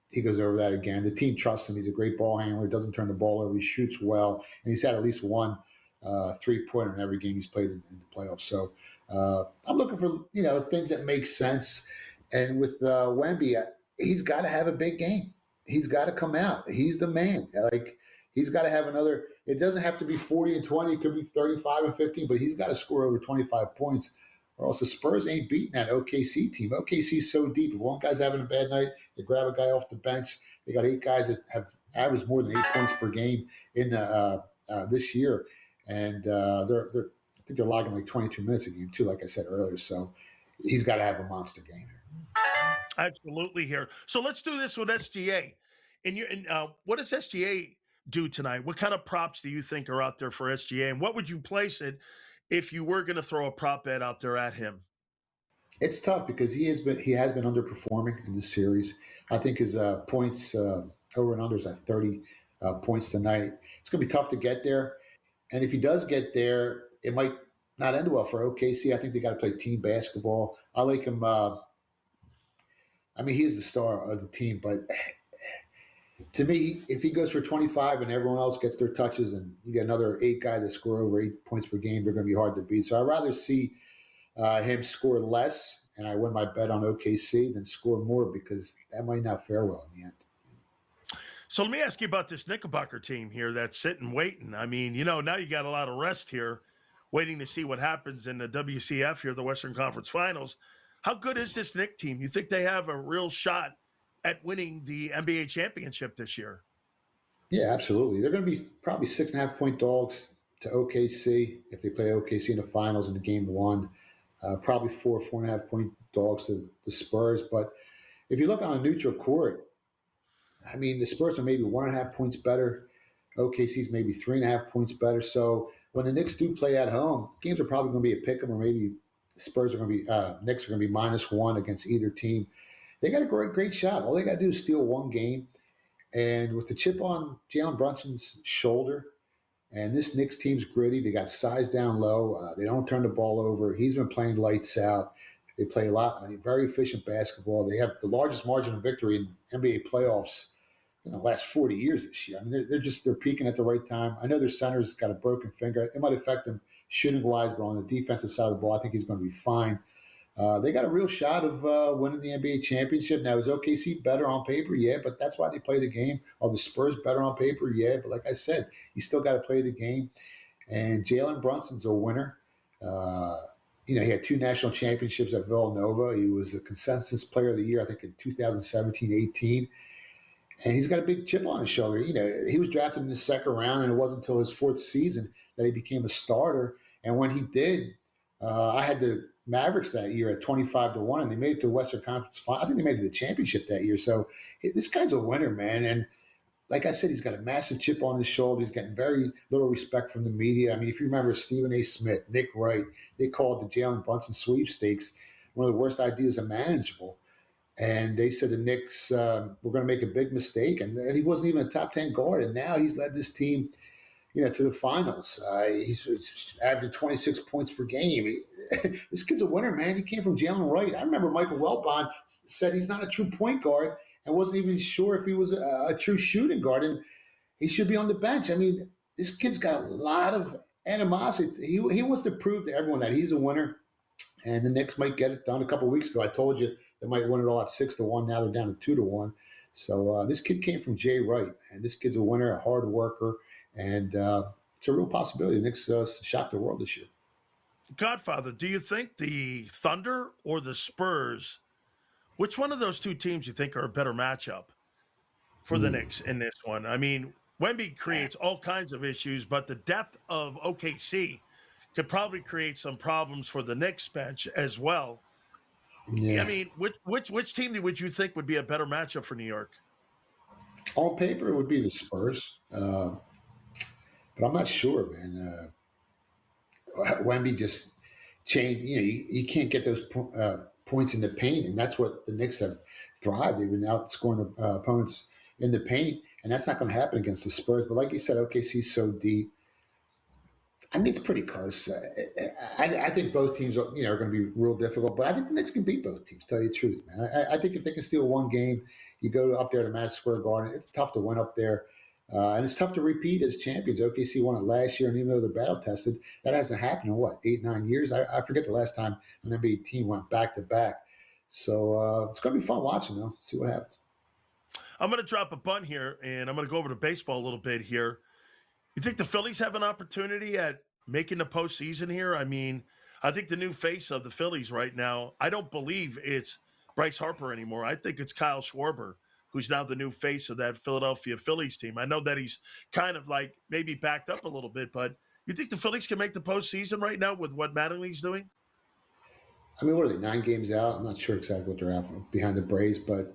he goes over that again. The team trusts him. He's a great ball handler. Doesn't turn the ball over. He shoots well. And he's had at least one 3-pointer in every game he's played in the playoffs. So I'm looking for, things that make sense. And with Wemby, he's got to have a big game. He's got to come out. He's the man. Like, he's got to have another. It doesn't have to be 40 and 20. It could be 35 and 15, but he's got to score over 25 points, or else the Spurs ain't beating that OKC team. OKC's so deep. If one guy's having a bad night, they grab a guy off the bench. They got 8 guys that have averaged more than 8 points per game in this year, and I think they're logging like 22 minutes a game too, like I said earlier. So he's got to have a monster game here. Absolutely here. So let's do this with SGA. And what does SGA do tonight? What kind of props do you think are out there for SGA? And what would you place it if you were going to throw a prop bet out there at him? It's tough because he has been underperforming in this series. I think his points over and unders at 30 points tonight. It's going to be tough to get there. And if he does get there, it might not end well for OKC. I think they got to play team basketball. I like him. He is the star of the team, but to me, if he goes for 25 and everyone else gets their touches and you get another 8 guys that score over 8 points per game, they're going to be hard to beat. So I'd rather see him score less and I win my bet on OKC than score more, because that might not fare well in the end. So let me ask you about this Knickerbocker team here that's sitting waiting. I mean, now you got a lot of rest here, waiting to see what happens in the WCF here, the Western Conference Finals. How good is this Knick team? You think they have a real shot at winning the NBA championship this year? Yeah, absolutely. They're going to be probably 6.5-point dogs to OKC if they play OKC in the finals in the Game 1. Probably 4.5-point dogs to the Spurs. But if you look on a neutral court, the Spurs are maybe 1.5 points better. OKC's maybe 3.5 points better. So when the Knicks do play at home, games are probably going to be a pick 'em, or maybe Spurs are going to be Knicks are going to be -1 against either team. They got a great shot. All they got to do is steal one game, and with the chip on Jalen Brunson's shoulder, and this Knicks team's gritty. They got size down low. They don't turn the ball over. He's been playing lights out. They play a lot, very efficient basketball. They have the largest margin of victory in NBA playoffs in the last 40 years this year. They're peaking at the right time. I know their center's got a broken finger. It might affect them shooting wise, but on the defensive side of the ball, I think he's going to be fine. They got a real shot of winning the NBA championship. Now, is OKC better on paper? Yeah, but that's why they play the game. Are the Spurs better on paper? Yeah, but like I said, you still got to play the game. And Jalen Brunson's a winner. He had 2 national championships at Villanova. He was a consensus player of the year, I think, in 2017-18. And he's got a big chip on his shoulder. He was drafted in the 2nd round, and it wasn't until his 4th season that he became a starter. And when he did, I had the Mavericks that year at 25-1, and they made it to the Western Conference Final. I think they made it to the championship that year. So this guy's a winner, man. And like I said, he's got a massive chip on his shoulder. He's getting very little respect from the media. If you remember Stephen A. Smith, Nick Wright, they called the Jalen Brunson sweepstakes one of the worst ideas imaginable. And they said the Knicks were going to make a big mistake. And he wasn't even a top 10 guard. And now he's led this team to the finals. He's averaging 26 points per game. This kid's a winner, man. He came from Jalen Wright. I remember Michael Welbon said he's not a true point guard and wasn't even sure if he was a true shooting guard, and he should be on the bench. I mean, this kid's got a lot of animosity. He wants to prove to everyone that he's a winner, and the Knicks might get it done. A couple of weeks ago, I told you they might win it all at 6-1. Now they're down to 2-1. So this kid came from Jay Wright, and this kid's a winner, a hard worker, and it's a real possibility. The Knicks shocked the world this year. Godfather, do you think the Thunder or the Spurs, which one of those two teams you think are a better matchup for the Knicks in this one? I mean, Wemby creates all kinds of issues, but the depth of OKC could probably create some problems for the Knicks bench as well. Yeah. I mean, which team would you think would be a better matchup for New York? On paper, it would be the Spurs, but I'm not sure, man. Wemby just changed. You can't get those points in the paint, and that's what the Knicks have thrived. They've been outscoring the opponents in the paint, and that's not going to happen against the Spurs. But like you said, OKC is so deep. I mean, it's pretty close. I think both teams are going to be real difficult, but I think the Knicks can beat both teams, tell you the truth, man. I think if they can steal one game, you go up there to Madison Square Garden, it's tough to win up there. And it's tough to repeat as champions. OKC won it last year, and even though they're battle-tested, that hasn't happened in, 8, 9 years? I forget the last time an NBA team went back-to-back. So it's going to be fun watching, though. See what happens. I'm going to drop a bunt here, and I'm going to go over to baseball a little bit here. You think the Phillies have an opportunity at making the postseason here? I mean, I think the new face of the Phillies right now, I don't believe it's Bryce Harper anymore. I think it's Kyle Schwarber, who's now the new face of that Philadelphia Phillies team. I know that he's kind of like maybe backed up a little bit, but you think the Phillies can make the postseason right now with what Mattingly's doing? I mean, what are they, 9 games out? I'm not sure exactly what they're at behind the Braves, but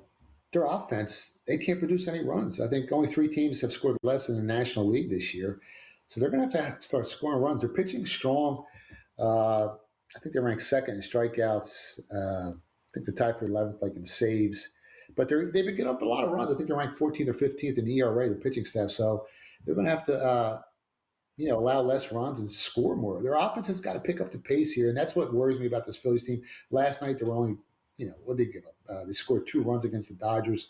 their offense, they can't produce any runs. I think only 3 teams have scored less in the National League this year. So they're going to have to start scoring runs. They're pitching strong. I think they're ranked second in strikeouts. I think they're tied for 11th, like in saves. But they've been getting up a lot of runs. I think they're ranked 14th or 15th in ERA, the pitching staff. So they're going to have to, allow less runs and score more. Their offense has got to pick up the pace here, and that's what worries me about this Phillies team. Last night, they were only, what did they give up? They scored 2 runs against the Dodgers.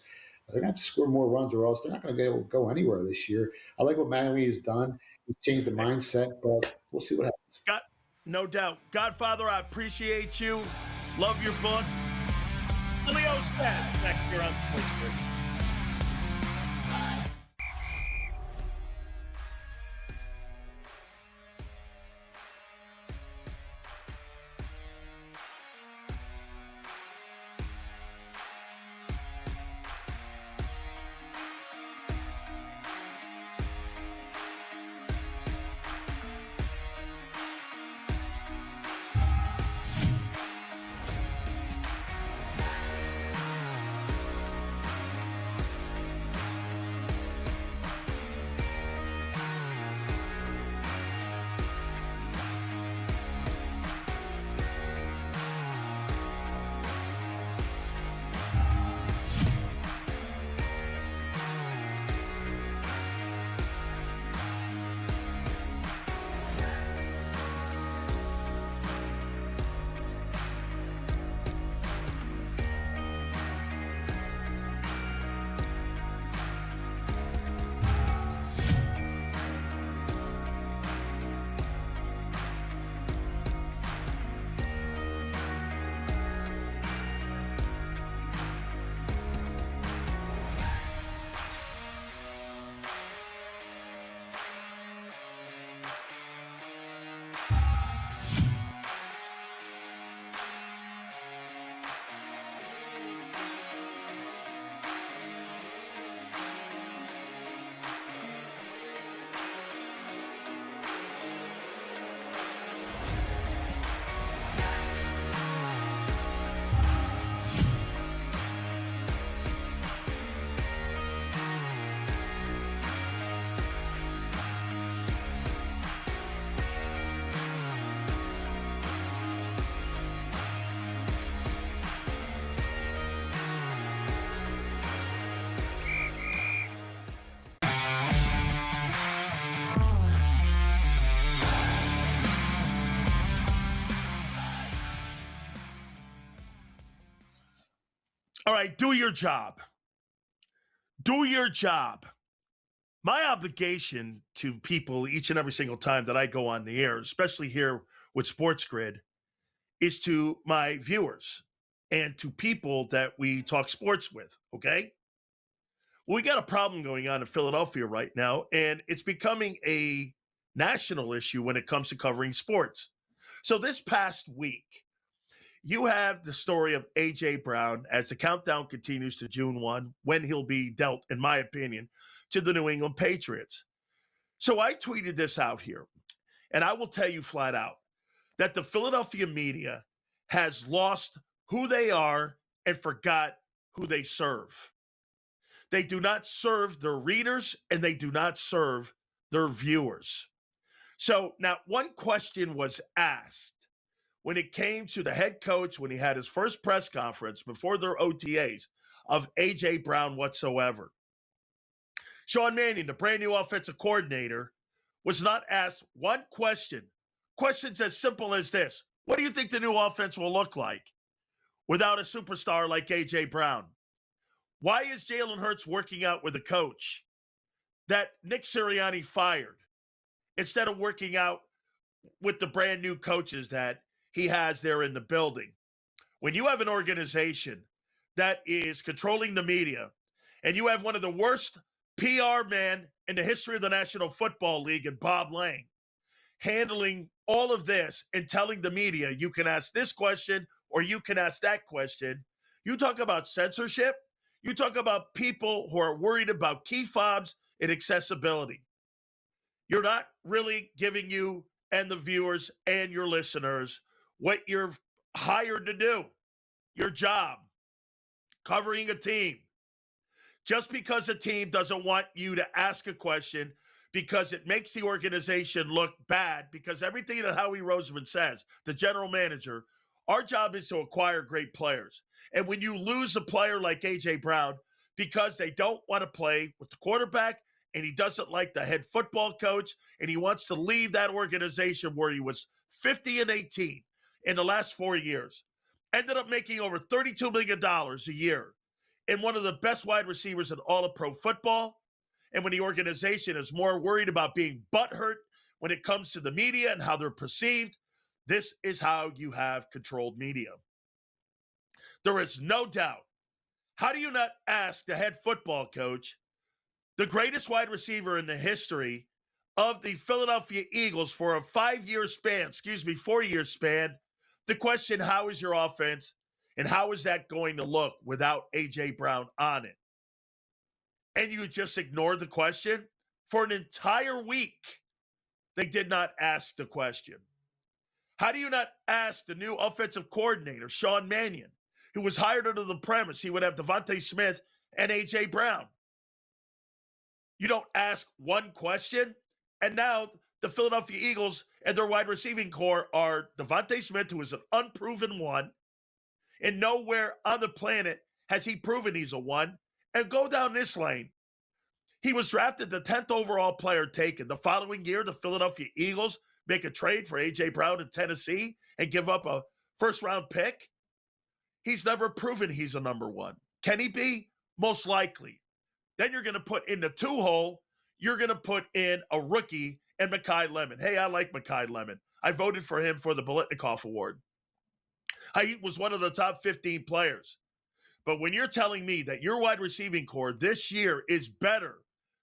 They're going to have to score more runs, or else they're not going to be able to go anywhere this year. I like what Mattingly has done. He's changed the mindset, but we'll see what happens. No doubt. Godfather, I appreciate you. Love your book. Sileo stats back here on Sports. right, do your job. Do your job. My obligation to people each and every single time that I go on the air, especially here with Sports Grid, is to my viewers and to people that we talk sports with, okay? Well, we got a problem going on in Philadelphia right now, and it's becoming a national issue when it comes to covering sports. So this past week, you have the story of A.J. Brown as the countdown continues to June 1, when he'll be dealt, in my opinion, to the New England Patriots. So I tweeted this out here, and I will tell you flat out that the Philadelphia media has lost who they are and forgot who they serve. They do not serve their readers, and they do not serve their viewers. So now one question was asked when it came to the head coach when he had his first press conference before their OTAs of A.J. Brown whatsoever. Sean Mannion, the brand new offensive coordinator, was not asked one question. Questions as simple as this: what do you think the new offense will look like without a superstar like A.J. Brown? Why is Jalen Hurts working out with a coach that Nick Sirianni fired instead of working out with the brand new coaches that he has there in the building? When you have an organization that is controlling the media and you have one of the worst PR men in the history of the National Football League in Bob Lang handling all of this and telling the media you can ask this question or you can ask that question, you talk about censorship. You talk about people who are worried about key fobs and accessibility. You're not really giving you and the viewers and your listeners what you're hired to do, your job, covering a team. Just because a team doesn't want you to ask a question because it makes the organization look bad, because everything that Howie Roseman says, the general manager, our job is to acquire great players. And when you lose a player like A.J. Brown because they don't want to play with the quarterback and he doesn't like the head football coach and he wants to leave that organization where he was 50-18 in the last 4 years, ended up making over $32 million a year, and one of the best wide receivers in all of pro football. And when the organization is more worried about being butthurt when it comes to the media and how they're perceived, this is how you have controlled media. There is no doubt. How do you not ask the head football coach, the greatest wide receiver in the history of the Philadelphia Eagles for a 4-year span, the question, how is your offense and how is that going to look without A.J. Brown on it? And you just ignore the question? For an entire week, they did not ask the question. How do you not ask the new offensive coordinator, Sean Mannion, who was hired under the premise he would have Devontae Smith and A.J. Brown? You don't ask one question, and now the Philadelphia Eagles and their wide receiving core are Devontae Smith, who is an unproven one, and nowhere on the planet has he proven he's a one. And go down this lane. He was drafted the 10th overall player taken. The following year, the Philadelphia Eagles make a trade for A.J. Brown in Tennessee and give up a first-round pick. He's never proven he's a number one. Can he be? Most likely. Then you're going to put in the two-hole, you're going to put in a rookie and Mekhi Lemon. Hey, I like Mekhi Lemon. I voted for him for the Biletnikoff Award. He was one of the top 15 players. But when you're telling me that your wide receiving core this year is better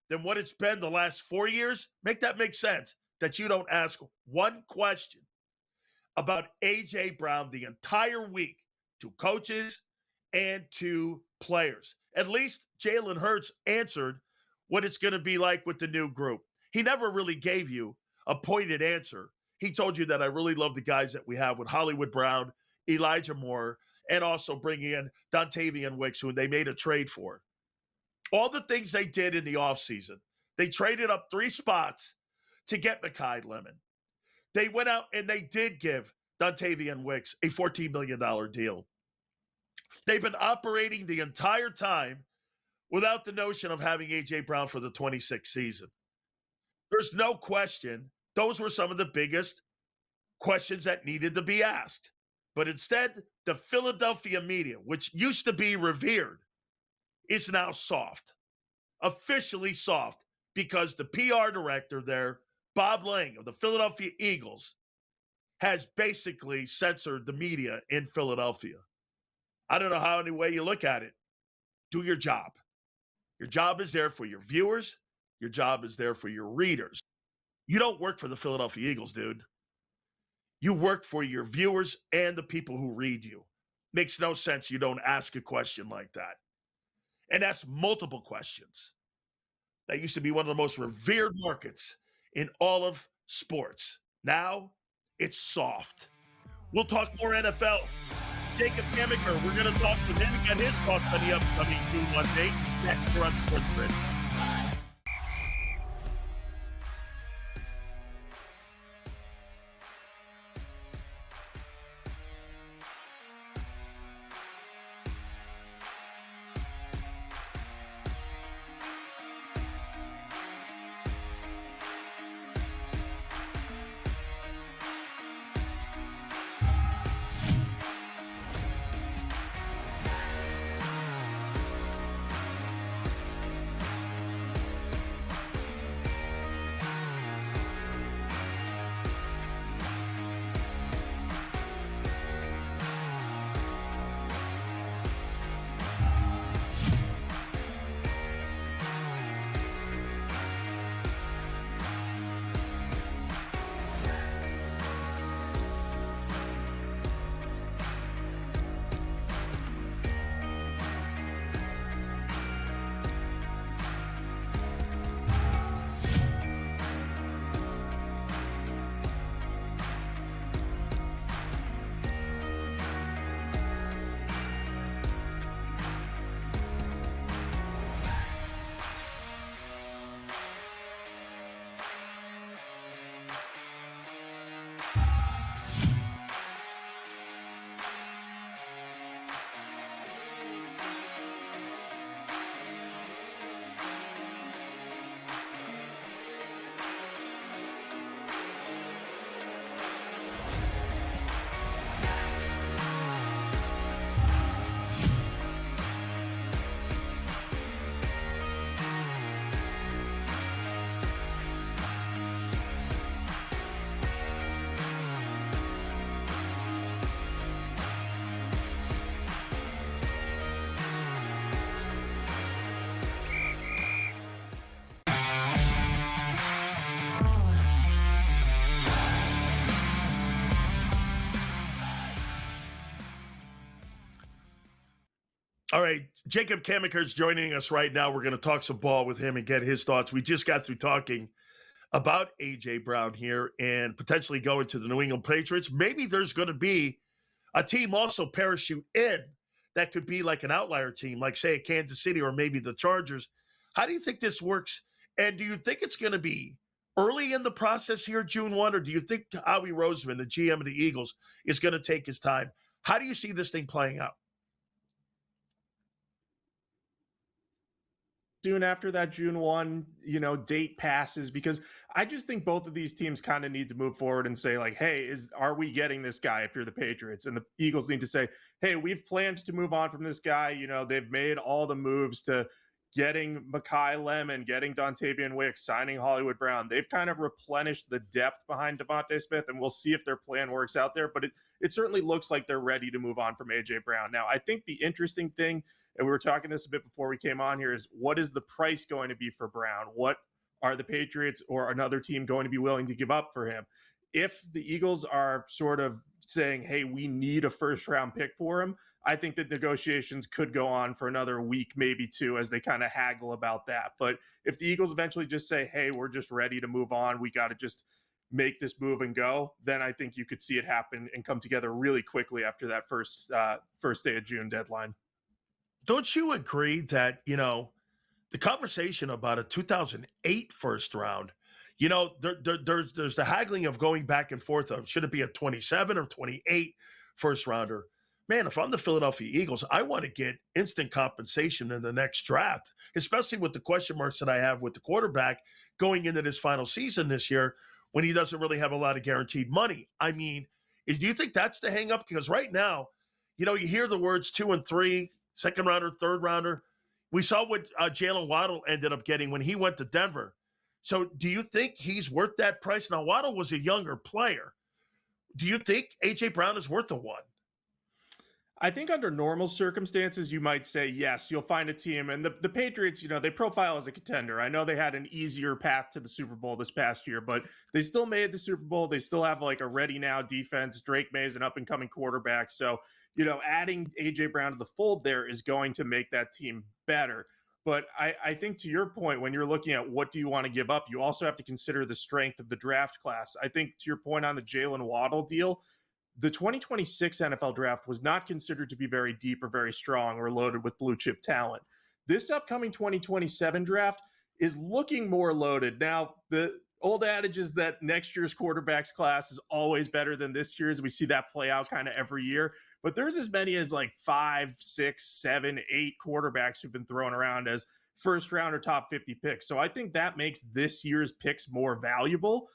than what it's been the last 4 years, make that make sense, that you don't ask one question about A.J. Brown the entire week to coaches and to players. At least Jalen Hurts answered what it's going to be like with the new group. He never really gave you a pointed answer. He told you that I really love the guys that we have with Hollywood Brown, Elijah Moore, and also bringing in Dontavian Wicks, who they made a trade for. All the things they did in the offseason. They traded up 3 spots to get Mekhi Lemon. They went out and they did give Dontavian Wicks a $14 million deal. They've been operating the entire time without the notion of having A.J. Brown for the 26th season. There's no question those were some of the biggest questions that needed to be asked. But instead, the Philadelphia media, which used to be revered, is now soft, officially soft, because the PR director there, Bob Lang of the Philadelphia Eagles, has basically censored the media in Philadelphia. I don't know how any way you look at it. Do your job. Your job is there for your viewers. Your job is there for your readers. You don't work for the Philadelphia Eagles, dude. You work for your viewers and the people who read you. Makes no sense you don't ask a question like that. And ask multiple questions. That used to be one of the most revered markets in all of sports. Now, it's soft. We'll talk more NFL. Jacob Camenker, we're going to talk with him and get his thoughts on the upcoming June 1 date. Next, we're on Sports Grid. All right, Jacob Camenker is joining us right now. We're going to talk some ball with him and get his thoughts. We just got through talking about A.J. Brown here and potentially going to the New England Patriots. Maybe there's going to be a team also parachute in that could be like an outlier team, like, say, a Kansas City or maybe the Chargers. How do you think this works? And do you think it's going to be early in the process here, June 1, or do you think Howie Roseman, the GM of the Eagles, is going to take his time? How do you see this thing playing out? Soon after that June 1, date passes, because I just think both of these teams kind of need to move forward and say, like, hey, are we getting this guy if you're the Patriots? And the Eagles need to say, hey, we've planned to move on from this guy. They've made all the moves to getting Mekhi Lemon, getting Dontavian Wicks, signing Hollywood Brown. They've kind of replenished the depth behind Devontae Smith, and we'll see if their plan works out there. But it certainly looks like they're ready to move on from A.J. Brown. Now, I think the interesting thing, and we were talking this a bit before we came on here, is what is the price going to be for Brown? What are the Patriots or another team going to be willing to give up for him? If the Eagles are sort of saying, hey, we need a first-round pick for him, I think that negotiations could go on for another week, maybe two, as they kind of haggle about that. But if the Eagles eventually just say, hey, we're just ready to move on, we got to just make this move and go, then I think you could see it happen and come together really quickly after that first day of June deadline. Don't you agree that, the conversation about a 2008 first round, there's the haggling of going back and forth of should it be a 27 or 28 first rounder? Man, if I'm the Philadelphia Eagles, I want to get instant compensation in the next draft, especially with the question marks that I have with the quarterback going into this final season this year when he doesn't really have a lot of guaranteed money. I mean, Do you think that's the hang up? Because right now, you hear the words 2 and 3, second rounder, third rounder. We saw what Jalen Waddle ended up getting when he went to Denver. So do you think he's worth that price? Now, Waddle was a younger player. Do you think A.J. Brown is worth the one? I think under normal circumstances, you might say, yes, you'll find a team. And the Patriots, they profile as a contender. I know they had an easier path to the Super Bowl this past year, but they still made the Super Bowl. They still have like a ready now defense. Drake May is an up and coming quarterback. So, adding A.J. Brown to the fold there is going to make that team better. But I think to your point, when you're looking at what do you want to give up, you also have to consider the strength of the draft class. I think to your point on the Jalen Waddle deal, the 2026 NFL draft was not considered to be very deep or very strong or loaded with blue chip talent. This upcoming 2027 draft is looking more loaded. Now, the old adage is that next year's quarterbacks class is always better than this year's. We see that play out kind of every year. But there's as many as like 5, 6, 7, 8 quarterbacks who've been thrown around as first round or top 50 picks. So I think that makes this year's picks more valuable.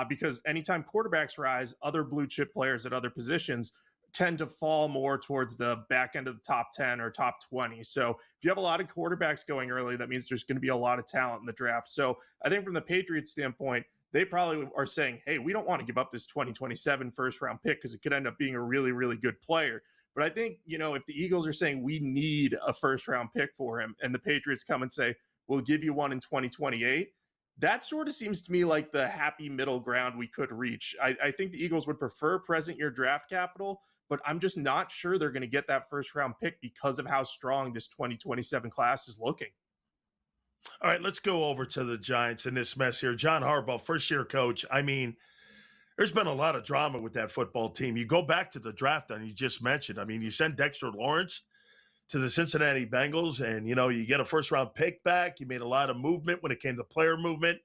Because anytime quarterbacks rise, other blue chip players at other positions tend to fall more towards the back end of the top 10 or top 20. So if you have a lot of quarterbacks going early, that means there's going to be a lot of talent in the draft. So I think from the Patriots standpoint, they probably are saying, hey, we don't want to give up this 2027 first round pick because it could end up being a really, really good player. But I think, if the Eagles are saying we need a first round pick for him and the Patriots come and say, we'll give you one in 2028, that sort of seems to me like the happy middle ground we could reach. I think the Eagles would prefer present year draft capital, but I'm just not sure they're going to get that first round pick because of how strong this 2027 class is looking. All right, let's go over to the Giants in this mess here. John Harbaugh, first year coach. I mean, there's been a lot of drama with that football team. You go back to the draft and you just mentioned, you send Dexter Lawrence to the Cincinnati Bengals and, you get a first round pick back. You made a lot of movement when it came to player movement.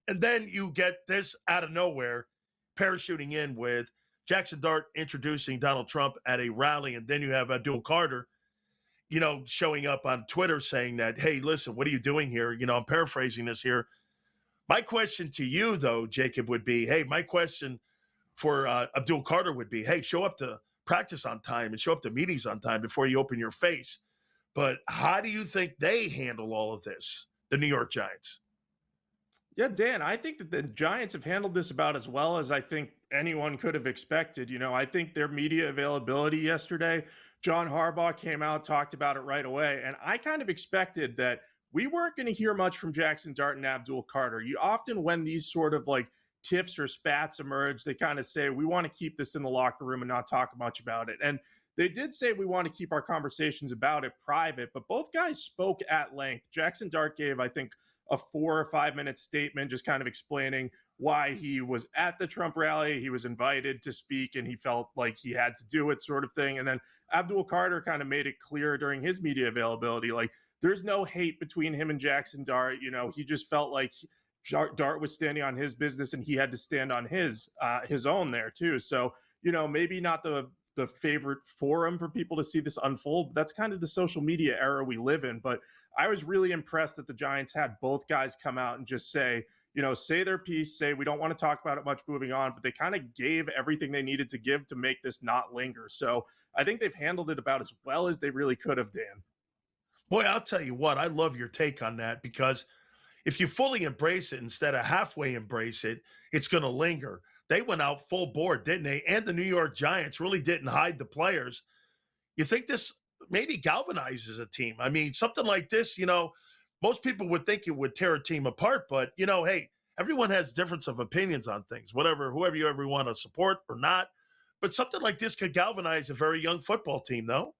And then you get this out of nowhere, parachuting in with Jackson Dart introducing Donald Trump at a rally. And then you have Abdul Carter, showing up on Twitter saying that, hey, listen, what are you doing here? I'm paraphrasing this here. My question to you, though, Jacob, would be, hey, my question for Abdul Carter would be, hey, show up to practice on time and show up to meetings on time before you open your face. But how do you think they handle all of this, the New York Giants? Yeah, Dan, I think that the Giants have handled this about as well as I think anyone could have expected. I think their media availability yesterday, John Harbaugh came out, talked about it right away. And I kind of expected that we weren't going to hear much from Jackson Dart and Abdul Carter. You often, when these sort of like tiffs or spats emerge, they kind of say, we want to keep this in the locker room and not talk much about it. And they did say we want to keep our conversations about it private, but both guys spoke at length. Jackson Dart gave, I think, a 4 or 5 minute statement just kind of explaining why he was at the Trump rally. He was invited to speak and he felt like he had to do it, sort of thing. And then Abdul Carter kind of made it clear during his media availability, like there's no hate between him and Jackson Dart. He just felt like Dart was standing on his business and he had to stand on his own there too. So, maybe not the favorite forum for people to see this unfold. But that's kind of the social media era we live in. But I was really impressed that the Giants had both guys come out and just say, say their piece, say we don't want to talk about it much moving on, but they kind of gave everything they needed to give to make this not linger. So I think they've handled it about as well as they really could have, Dan. Boy, I'll tell you what, I love your take on that because if you fully embrace it instead of halfway embrace it, it's going to linger. They went out full board, didn't they? And the New York Giants really didn't hide the players. You think this maybe galvanizes a team? Something like this, most people would think it would tear a team apart, but, hey, everyone has difference of opinions on things, whoever you ever want to support or not. But something like this could galvanize a very young football team, though.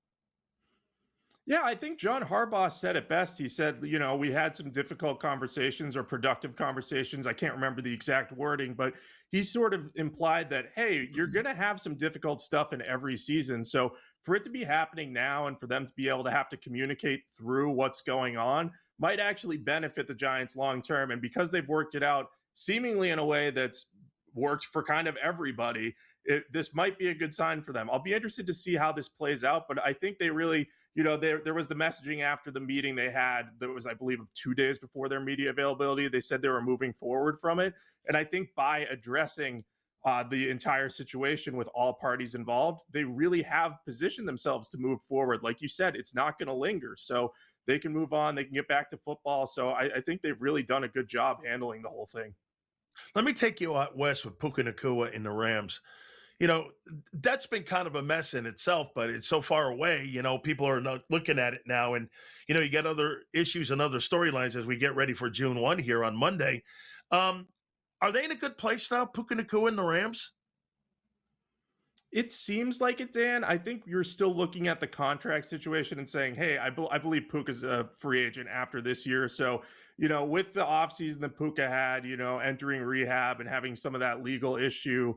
Yeah, I think John Harbaugh said it best. He said, we had some difficult conversations or productive conversations. I can't remember the exact wording, but he sort of implied that, hey, you're going to have some difficult stuff in every season. So for it to be happening now and for them to be able to have to communicate through what's going on might actually benefit the Giants long term. And because they've worked it out seemingly in a way that's worked for kind of everybody, this might be a good sign for them. I'll be interested to see how this plays out, but I think they really, there was the messaging after the meeting they had that was, I believe, 2 days before their media availability. They said they were moving forward from it. And I think by addressing the entire situation with all parties involved, they really have positioned themselves to move forward. Like you said, it's not going to linger. So they can move on. They can get back to football. So I think they've really done a good job handling the whole thing. Let me take you out west with Puka Nacua and the Rams. That's been kind of a mess in itself, but it's so far away. People are not looking at it now. And, you get other issues and other storylines as we get ready for June 1 here on Monday. Are they in a good place now, Puka Nacua and the Rams? It seems like it, Dan. I think you're still looking at the contract situation and saying, hey, I believe Puka's a free agent after this year. So, with the offseason that Puka had, entering rehab and having some of that legal issues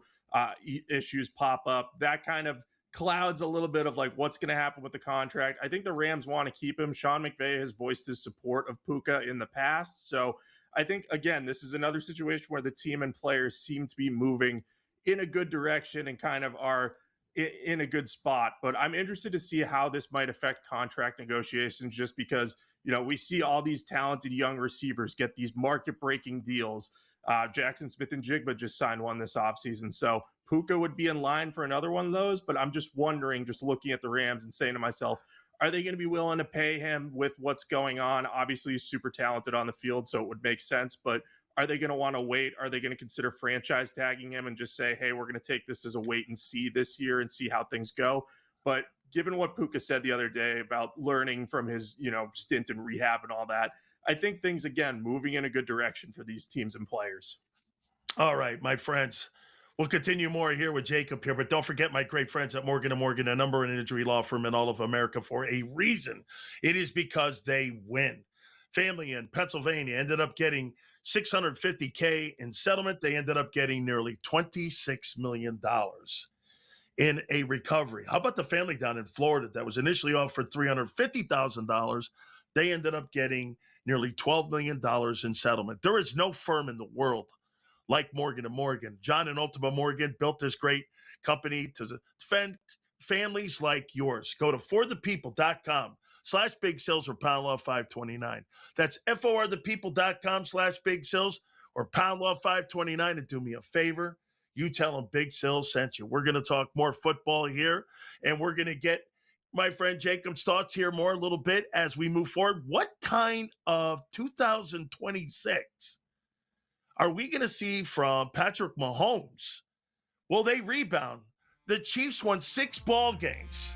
pop up, that kind of clouds a little bit of like what's going to happen with the contract. I think the Rams want to keep him. Sean McVay has voiced his support of Puka in the past. So I think, again, this is another situation where the team and players seem to be moving in a good direction and kind of are in a good spot. But I'm interested to see how this might affect contract negotiations, just because, we see all these talented young receivers get these market-breaking deals. Jackson Smith and Jigba just signed one this offseason. So Puka would be in line for another one of those. But I'm just wondering, just looking at the Rams and saying to myself, are they going to be willing to pay him with what's going on? Obviously, he's super talented on the field, so it would make sense. But are they going to want to wait? Are they going to consider franchise tagging him and just say, hey, we're going to take this as a wait and see this year and see how things go? But given what Puka said the other day about learning from his, stint in rehab and all that, I think things, again, moving in a good direction for these teams and players. All right, my friends. We'll continue more here with Jacob here, but don't forget my great friends at Morgan & Morgan, a number one injury law firm in all of America for a reason. It is because they win. Family in Pennsylvania ended up getting $650K in settlement. They ended up getting nearly $26 million in a recovery. How about the family down in Florida that was initially offered $350,000? They ended up getting nearly $12 million in settlement. There is no firm in the world like Morgan & Morgan. John and Ultima Morgan built this great company to defend families like yours. Go to forthepeople.com/big sales or pound law 529. That's forthepeople.com/big sales or pound law 529. And do me a favor, you tell them Big Sales sent you. We're going to talk more football here, and we're going to get my friend Jacob's thoughts here more a little bit as we move forward. What kind of 2026 are we going to see from Patrick Mahomes? Will they rebound? The Chiefs won 6 ball games.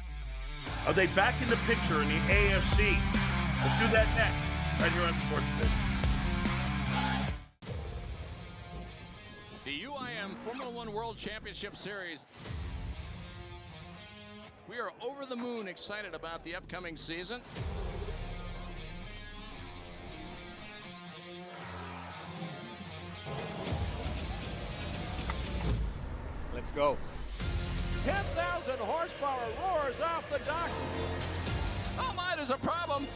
Are they back in the picture in the AFC? We'll do that next right here on SportsBit. The UIM Formula One World Championship Series. We are over the moon excited about the upcoming season. Let's go. 10,000 horsepower roars off the dock. Oh my, there's a problem.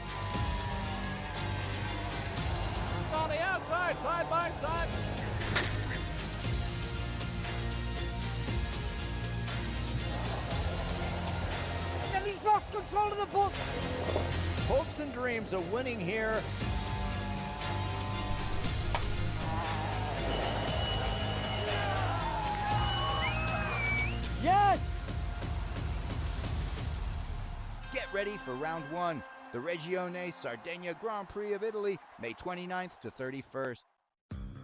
On the outside, side by side. And he's lost control of the book. Hopes and dreams of winning here. Yes! Get ready for round 1, the Regione Sardegna Grand Prix of Italy, May 29th to 31st.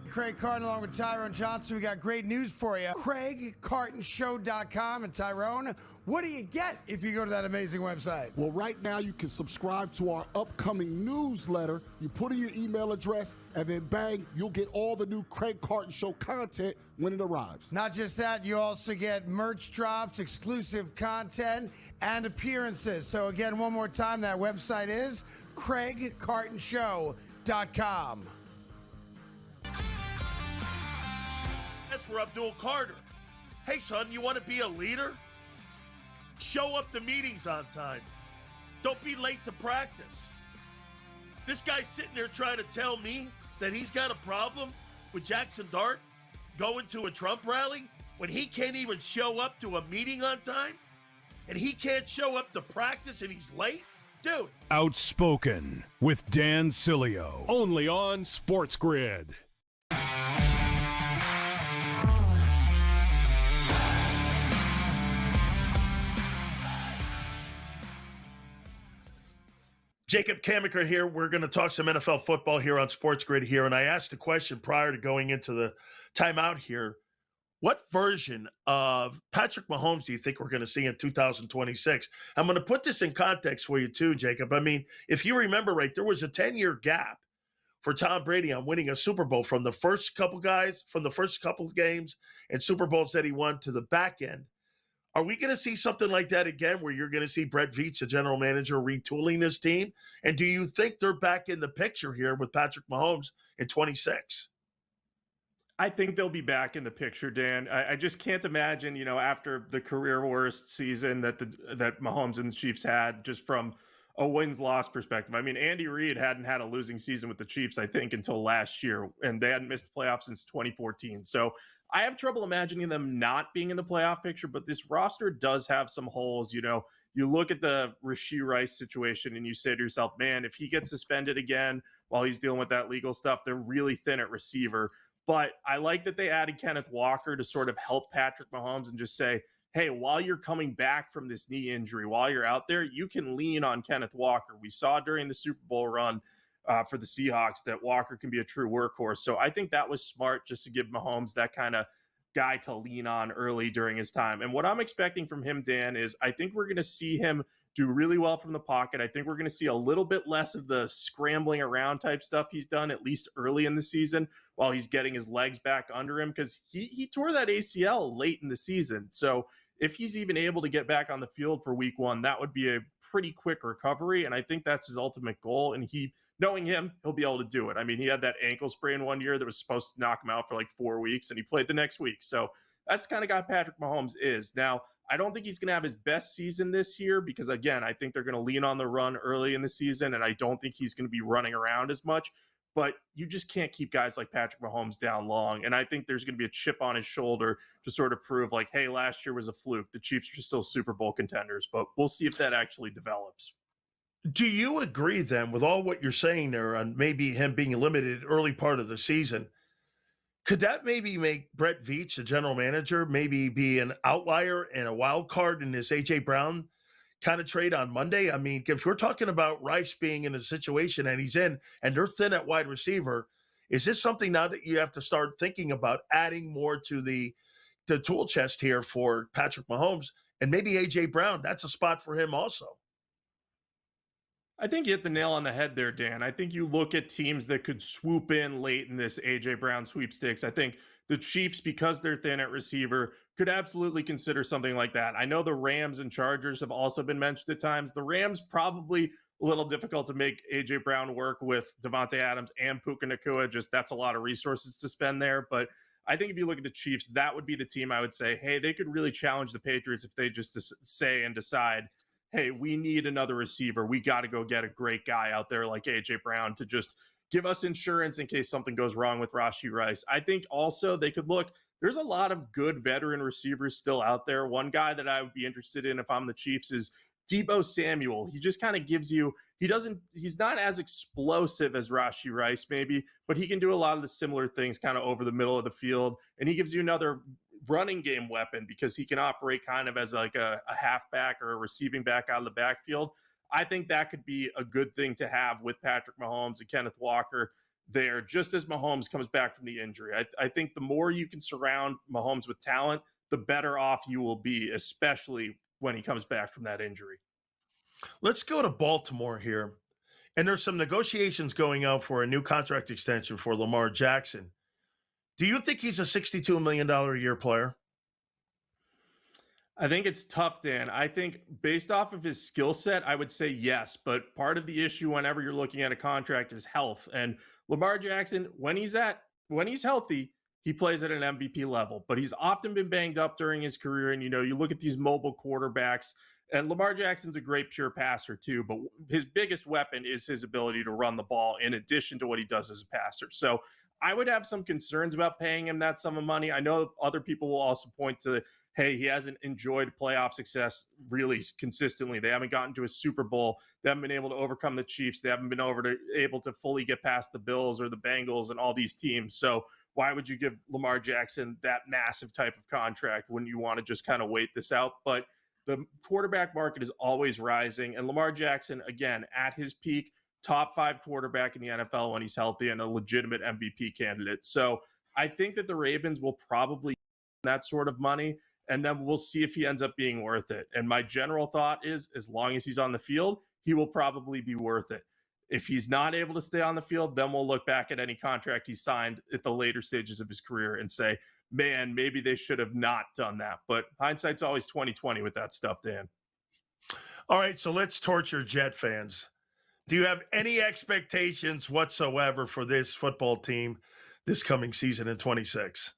Craig Carton along with Tyrone Johnson. We got great news for you. CraigCartonShow.com. And Tyrone, what do you get if you go to that amazing website? Well, right now you can subscribe to our upcoming newsletter. You put in your email address, and then bang, you'll get all the new Craig Carton Show content when it arrives. Not just that, you also get merch drops, exclusive content, and appearances. So again, one more time, that website is CraigCartonShow.com. That's for Abdul Carter. Hey, son, you want to be a leader? Show up to meetings on time. Don't be late to practice. This guy's sitting there trying to tell me that he's got a problem with Jackson Dart going to a Trump rally when he can't even show up to a meeting on time? And he can't show up to practice and he's late? Dude. Outspoken with Dan Sileo. Only on Sports Grid. Jacob Camenker here. We're going to talk some NFL football here on Sports Grid here. And I asked a question prior to going into the timeout here. What version of Patrick Mahomes do you think we're going to see in 2026? I'm going to put this in context for you too, Jacob. I mean, if you remember right, there was a 10-year gap for Tom Brady on winning a Super Bowl from the first couple games and Super Bowls that he won to the back end. Are we going to see something like that again where you're going to see Brett Veach, the general manager, retooling this team? And do you think they're back in the picture here with Patrick Mahomes in 26? I think they'll be back in the picture, Dan. I just can't imagine, after the career worst season that Mahomes and the Chiefs had, just from a wins-loss perspective. I mean, Andy Reid hadn't had a losing season with the Chiefs, I think, until last year, and they hadn't missed the playoffs since 2014. So I have trouble imagining them not being in the playoff picture, but this roster does have some holes. You look at the Rashee Rice situation and you say to yourself, man, if he gets suspended again while he's dealing with that legal stuff, they're really thin at receiver. But I like that they added Kenneth Walker to sort of help Patrick Mahomes and just say, hey, while you're coming back from this knee injury, while you're out there, you can lean on Kenneth Walker. We saw during the Super Bowl run for the Seahawks that Walker can be a true workhorse. So I think that was smart just to give Mahomes that kind of guy to lean on early during his time. And what I'm expecting from him, Dan, is I think we're going to see him do really well from the pocket. I think we're going to see a little bit less of the scrambling around type stuff he's done, at least early in the season, while he's getting his legs back under him, because he tore that ACL late in the season. So if he's even able to get back on the field for week one, that would be a pretty quick recovery. And I think that's his ultimate goal. And knowing him, he'll be able to do it. I mean, he had that ankle sprain one year that was supposed to knock him out for like 4 weeks, and he played the next week. So that's the kind of guy Patrick Mahomes is. Now, I don't think he's going to have his best season this year because, again, I think they're going to lean on the run early in the season, and I don't think he's going to be running around as much. But you just can't keep guys like Patrick Mahomes down long. And I think there's going to be a chip on his shoulder to sort of prove like, hey, last year was a fluke. The Chiefs are still Super Bowl contenders, but we'll see if that actually develops. Do you agree then with all what you're saying there on maybe him being limited early part of the season? Could that maybe make Brett Veach, the general manager, maybe be an outlier and a wild card in this A.J. Brown kind of trade on Monday? I mean, if we're talking about Rice being in a situation and he's in and they're thin at wide receiver, is this something now that you have to start thinking about adding more to the tool chest here for Patrick Mahomes and maybe A.J. Brown? That's a spot for him also. I think you hit the nail on the head there, Dan. I think you look at teams that could swoop in late in this A.J. Brown sweepstakes. I think the Chiefs, because they're thin at receiver, could absolutely consider something like that. I know the Rams and Chargers have also been mentioned at times. The Rams probably a little difficult to make A.J. Brown work with Devontae Adams and Puka Nacua. Just that's a lot of resources to spend there. But I think if you look at the Chiefs, that would be the team I would say, hey, they could really challenge the Patriots if they just say and decide, hey, we need another receiver. We got to go get a great guy out there like A.J. Brown to just give us insurance in case something goes wrong with Rashee Rice. I think also they could look, there's a lot of good veteran receivers still out there. One guy that I would be interested in if I'm the Chiefs is Deebo Samuel. He just kind of gives you, he's not as explosive as Rashee Rice maybe, but he can do a lot of the similar things kind of over the middle of the field. And he gives you another running game weapon because he can operate kind of as like a halfback or a receiving back out of the backfield. I think that could be a good thing to have with Patrick Mahomes and Kenneth Walker there, just as Mahomes comes back from the injury. I think the more you can surround Mahomes with talent, the better off you will be, especially when he comes back from that injury. Let's go to Baltimore here. And there's some negotiations going on for a new contract extension for Lamar Jackson. Do you think he's a $62 million a year player? I think it's tough, Dan. I think based off of his skill set, I would say yes. But part of the issue whenever you're looking at a contract is health. And Lamar Jackson, when he's healthy, he plays at an MVP level. But he's often been banged up during his career. And, you look at these mobile quarterbacks, and Lamar Jackson's a great pure passer too. But his biggest weapon is his ability to run the ball in addition to what he does as a passer. So I would have some concerns about paying him that sum of money. I know other people will also point to, hey, he hasn't enjoyed playoff success really consistently. They haven't gotten to a Super Bowl. They haven't been able to overcome the Chiefs. They haven't been able to fully get past the Bills or the Bengals and all these teams. So why would you give Lamar Jackson that massive type of contract when you want to just kind of wait this out? But the quarterback market is always rising. And Lamar Jackson, again, at his peak, top 5 quarterback in the NFL when he's healthy and a legitimate MVP candidate. So I think that the Ravens will probably that sort of money, and then we'll see if he ends up being worth it. And my general thought is, as long as he's on the field, he will probably be worth it. If he's not able to stay on the field, then we'll look back at any contract he signed at the later stages of his career and say, man, maybe they should have not done that. But hindsight's always 20/20 with that stuff, Dan. All right, so let's torture Jet fans. Do you have any expectations whatsoever for this football team this coming season in 26?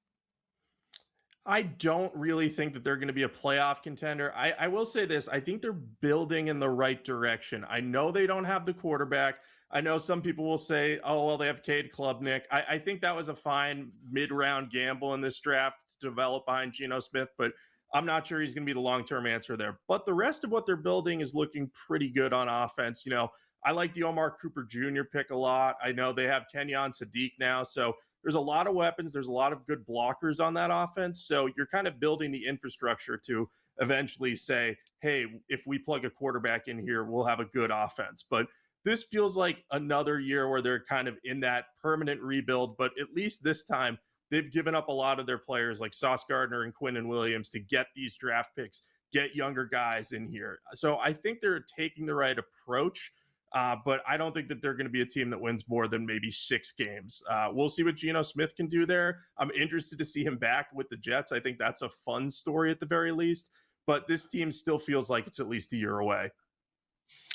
I don't really think that they're going to be a playoff contender. I will say this. I think they're building in the right direction. I know they don't have the quarterback. I know some people will say, oh, well, they have Cade Klubnik. I think that was a fine mid-round gamble in this draft to develop behind Geno Smith, but I'm not sure he's going to be the long-term answer there. But the rest of what they're building is looking pretty good on offense. You know, I like the Omar Cooper Jr. pick a lot. I know they have Kenyon Sadiq now, so there's a lot of weapons. There's a lot of good blockers on that offense. So you're kind of building the infrastructure to eventually say, hey, if we plug a quarterback in here, we'll have a good offense. But this feels like another year where they're kind of in that permanent rebuild. But at least this time, they've given up a lot of their players like Sauce Gardner and Quinnen Williams to get these draft picks, get younger guys in here. So I think they're taking the right approach. But I don't think that they're going to be a team that wins more than maybe 6 games. We'll see what Geno Smith can do there. I'm interested to see him back with the Jets. I think that's a fun story at the very least. But this team still feels like it's at least a year away.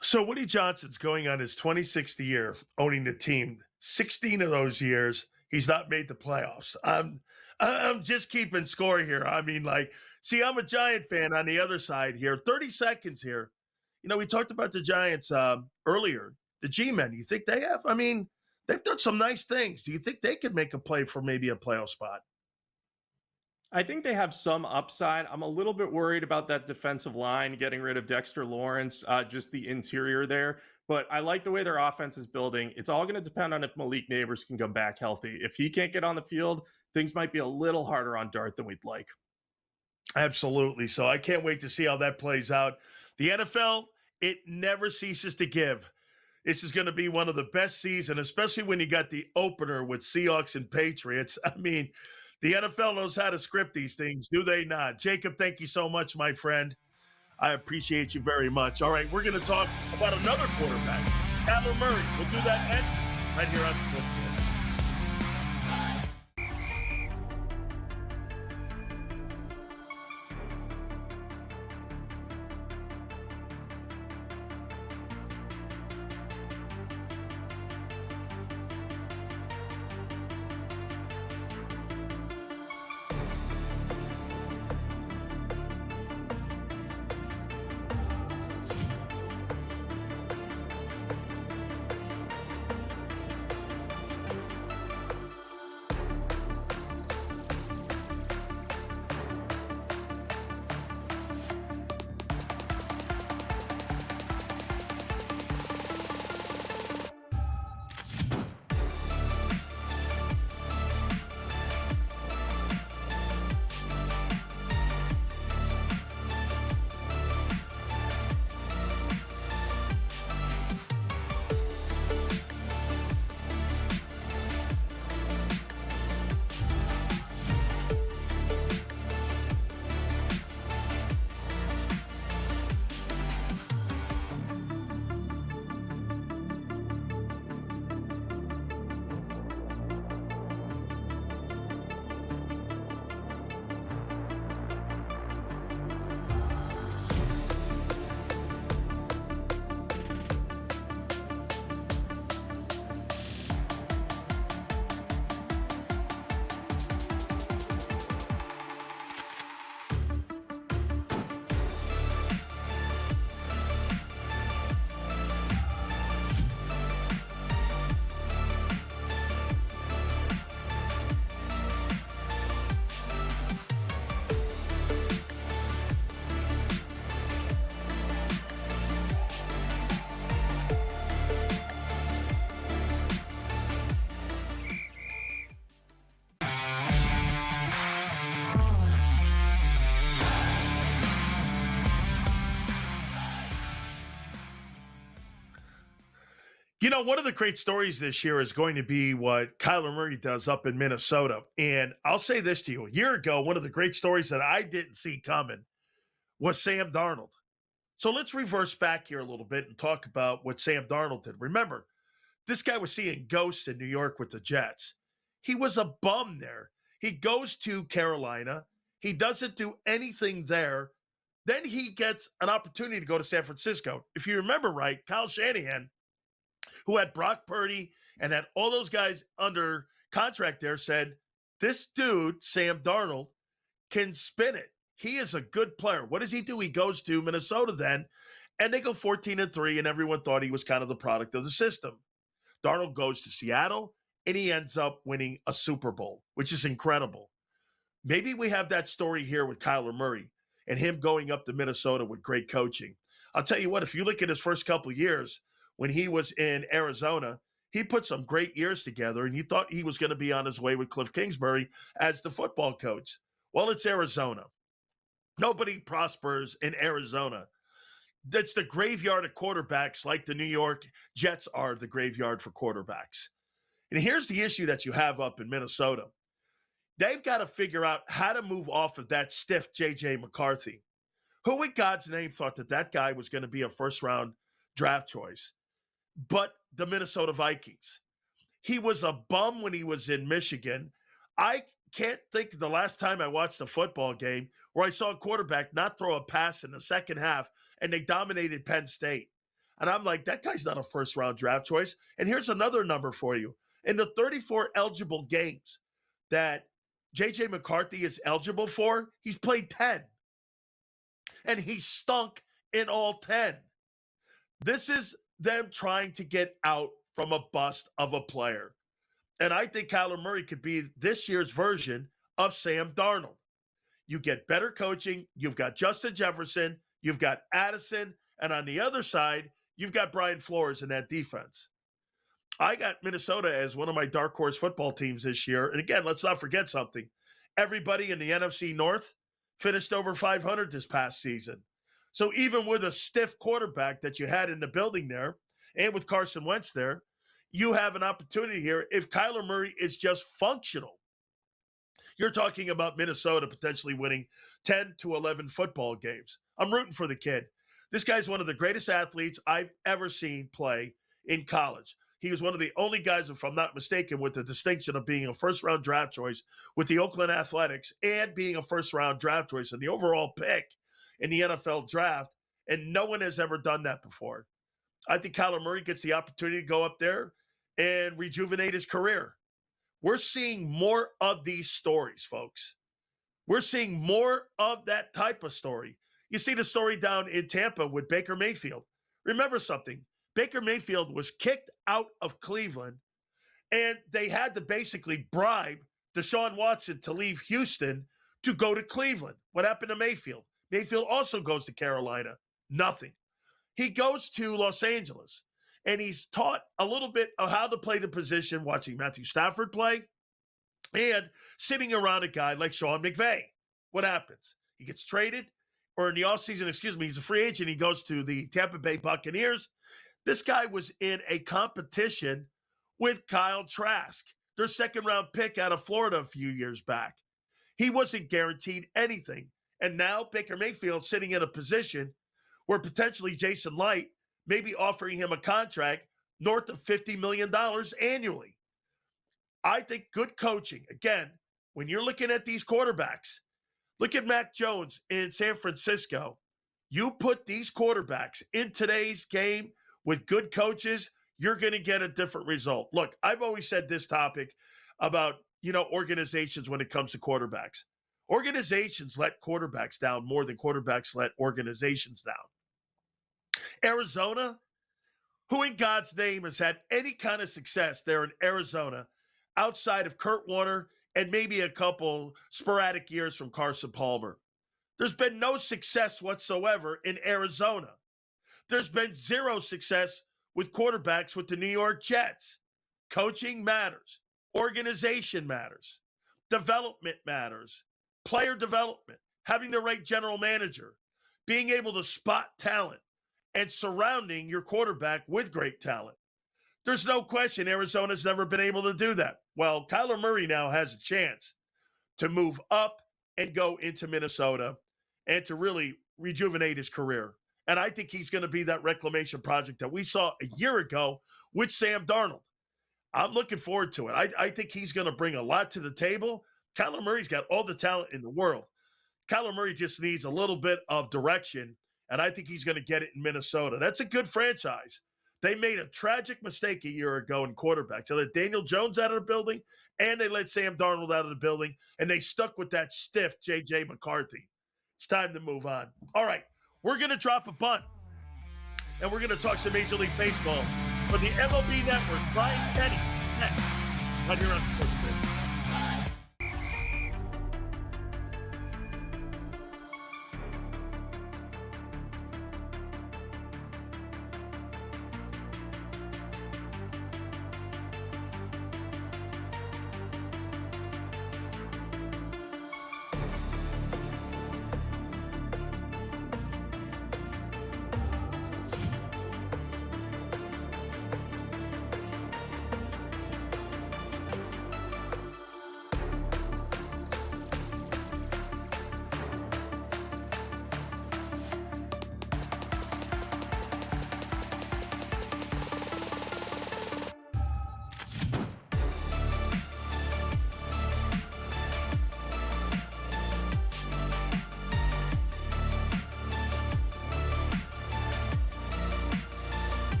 So Woody Johnson's going on his 26th year owning the team. 16 of those years, he's not made the playoffs. I'm just keeping score here. I mean, like, see, I'm a Giant fan on the other side here. 30 seconds here. You know, we talked about the Giants earlier, the G-men. You think they have? I mean, they've done some nice things. Do you think they could make a play for maybe a playoff spot? I think they have some upside. I'm a little bit worried about that defensive line, getting rid of Dexter Lawrence, just the interior there. But I like the way their offense is building. It's all going to depend on if Malik Neighbors can come back healthy. If he can't get on the field, things might be a little harder on Dart than we'd like. Absolutely. So I can't wait to see how that plays out. The NFL, it never ceases to give. This is going to be one of the best seasons, especially when you got the opener with Seahawks and Patriots. I mean, the NFL knows how to script these things, do they not? Jacob, thank you so much, my friend. I appreciate you very much. All right, we're going to talk about another quarterback, Kyler Murray. We'll do that next, right here on Sports. You know, one of the great stories this year is going to be what Kyler Murray does up in Minnesota. And I'll say this to you. A year ago, one of the great stories that I didn't see coming was Sam Darnold. So let's reverse back here a little bit and talk about what Sam Darnold did. Remember, this guy was seeing ghosts in New York with the Jets. He was a bum there. He goes to Carolina. He doesn't do anything there. Then he gets an opportunity to go to San Francisco. If you remember right, Kyle Shanahan, who had Brock Purdy and had all those guys under contract there, said, this dude, Sam Darnold, can spin it. He is a good player. What does he do? He goes to Minnesota then, and they go 14-3, and everyone thought he was kind of the product of the system. Darnold goes to Seattle, and he ends up winning a Super Bowl, which is incredible. Maybe we have that story here with Kyler Murray and him going up to Minnesota with great coaching. I'll tell you what, if you look at his first couple of years when he was in Arizona, he put some great years together, and you thought he was going to be on his way with Cliff Kingsbury as the football coach. Well, it's Arizona. Nobody prospers in Arizona. That's the graveyard of quarterbacks, like the New York Jets are the graveyard for quarterbacks. And here's the issue that you have up in Minnesota. They've got to figure out how to move off of that stiff J.J. McCarthy. Who in God's name thought that that guy was going to be a first-round draft choice? But the Minnesota Vikings. He was a bum when he was in Michigan. I can't think of the last time I watched a football game where I saw a quarterback not throw a pass in the second half and they dominated Penn State. And I'm like, that guy's not a first-round draft choice. And here's another number for you. In the 34 eligible games that J.J. McCarthy is eligible for, he's played 10. And he stunk in all 10. This is them trying to get out from a bust of a player. And I think Kyler Murray could be this year's version of Sam Darnold. You get better coaching. You've got Justin Jefferson. You've got Addison. And on the other side, you've got Brian Flores in that defense. I got Minnesota as one of my dark horse football teams this year. And again, let's not forget something. Everybody in the NFC North finished over 500 this past season. So even with a stiff quarterback that you had in the building there, and with Carson Wentz there, you have an opportunity here. If Kyler Murray is just functional, you're talking about Minnesota potentially winning 10 to 11 football games. I'm rooting for the kid. This guy's one of the greatest athletes I've ever seen play in college. He was one of the only guys, if I'm not mistaken, with the distinction of being a first-round draft choice with the Oakland Athletics and being a first-round draft choice and the overall pick in the NFL draft, and no one has ever done that before. I think Kyler Murray gets the opportunity to go up there and rejuvenate his career. We're seeing more of these stories, folks. We're seeing more of that type of story. You see the story down in Tampa with Baker Mayfield. Remember something. Baker Mayfield was kicked out of Cleveland, and they had to basically bribe Deshaun Watson to leave Houston to go to Cleveland. What happened to Mayfield? Mayfield also goes to Carolina. Nothing. He goes to Los Angeles, and he's taught a little bit of how to play the position, watching Matthew Stafford play, and sitting around a guy like Sean McVay. What happens? He gets traded, or in the offseason, he's a free agent. He goes to the Tampa Bay Buccaneers. This guy was in a competition with Kyle Trask, their second-round pick out of Florida a few years back. He wasn't guaranteed anything. And now Baker Mayfield sitting in a position where potentially Jason Light may be offering him a contract north of $50 million annually. I think good coaching, again, when you're looking at these quarterbacks, look at Mac Jones in San Francisco. You put these quarterbacks in today's game with good coaches, you're going to get a different result. Look, I've always said this topic about, organizations when it comes to quarterbacks. Organizations let quarterbacks down more than quarterbacks let organizations down. Arizona, who in God's name has had any kind of success there in Arizona outside of Kurt Warner and maybe a couple sporadic years from Carson Palmer? There's been no success whatsoever in Arizona. There's been zero success with quarterbacks with the New York Jets. Coaching matters. Organization matters. Development matters. Player development. Having the right general manager. Being able to spot talent. And surrounding your quarterback with great talent. There's no question Arizona's never been able to do that. Well, Kyler Murray now has a chance to move up and go into Minnesota and to really rejuvenate his career. And I think he's going to be that reclamation project that we saw a year ago with Sam Darnold. I'm looking forward to it. I think he's going to bring a lot to the table. Kyler Murray's got all the talent in the world. Kyler Murray just needs a little bit of direction, and I think he's going to get it in Minnesota. That's a good franchise. They made a tragic mistake a year ago in quarterback. So they let Daniel Jones out of the building, and they let Sam Darnold out of the building, and they stuck with that stiff J.J. McCarthy. It's time to move on. All right, we're going to drop a bunt, and we're going to talk some Major League Baseball for the MLB Network. Brian Kenny next on your own Sports Grid.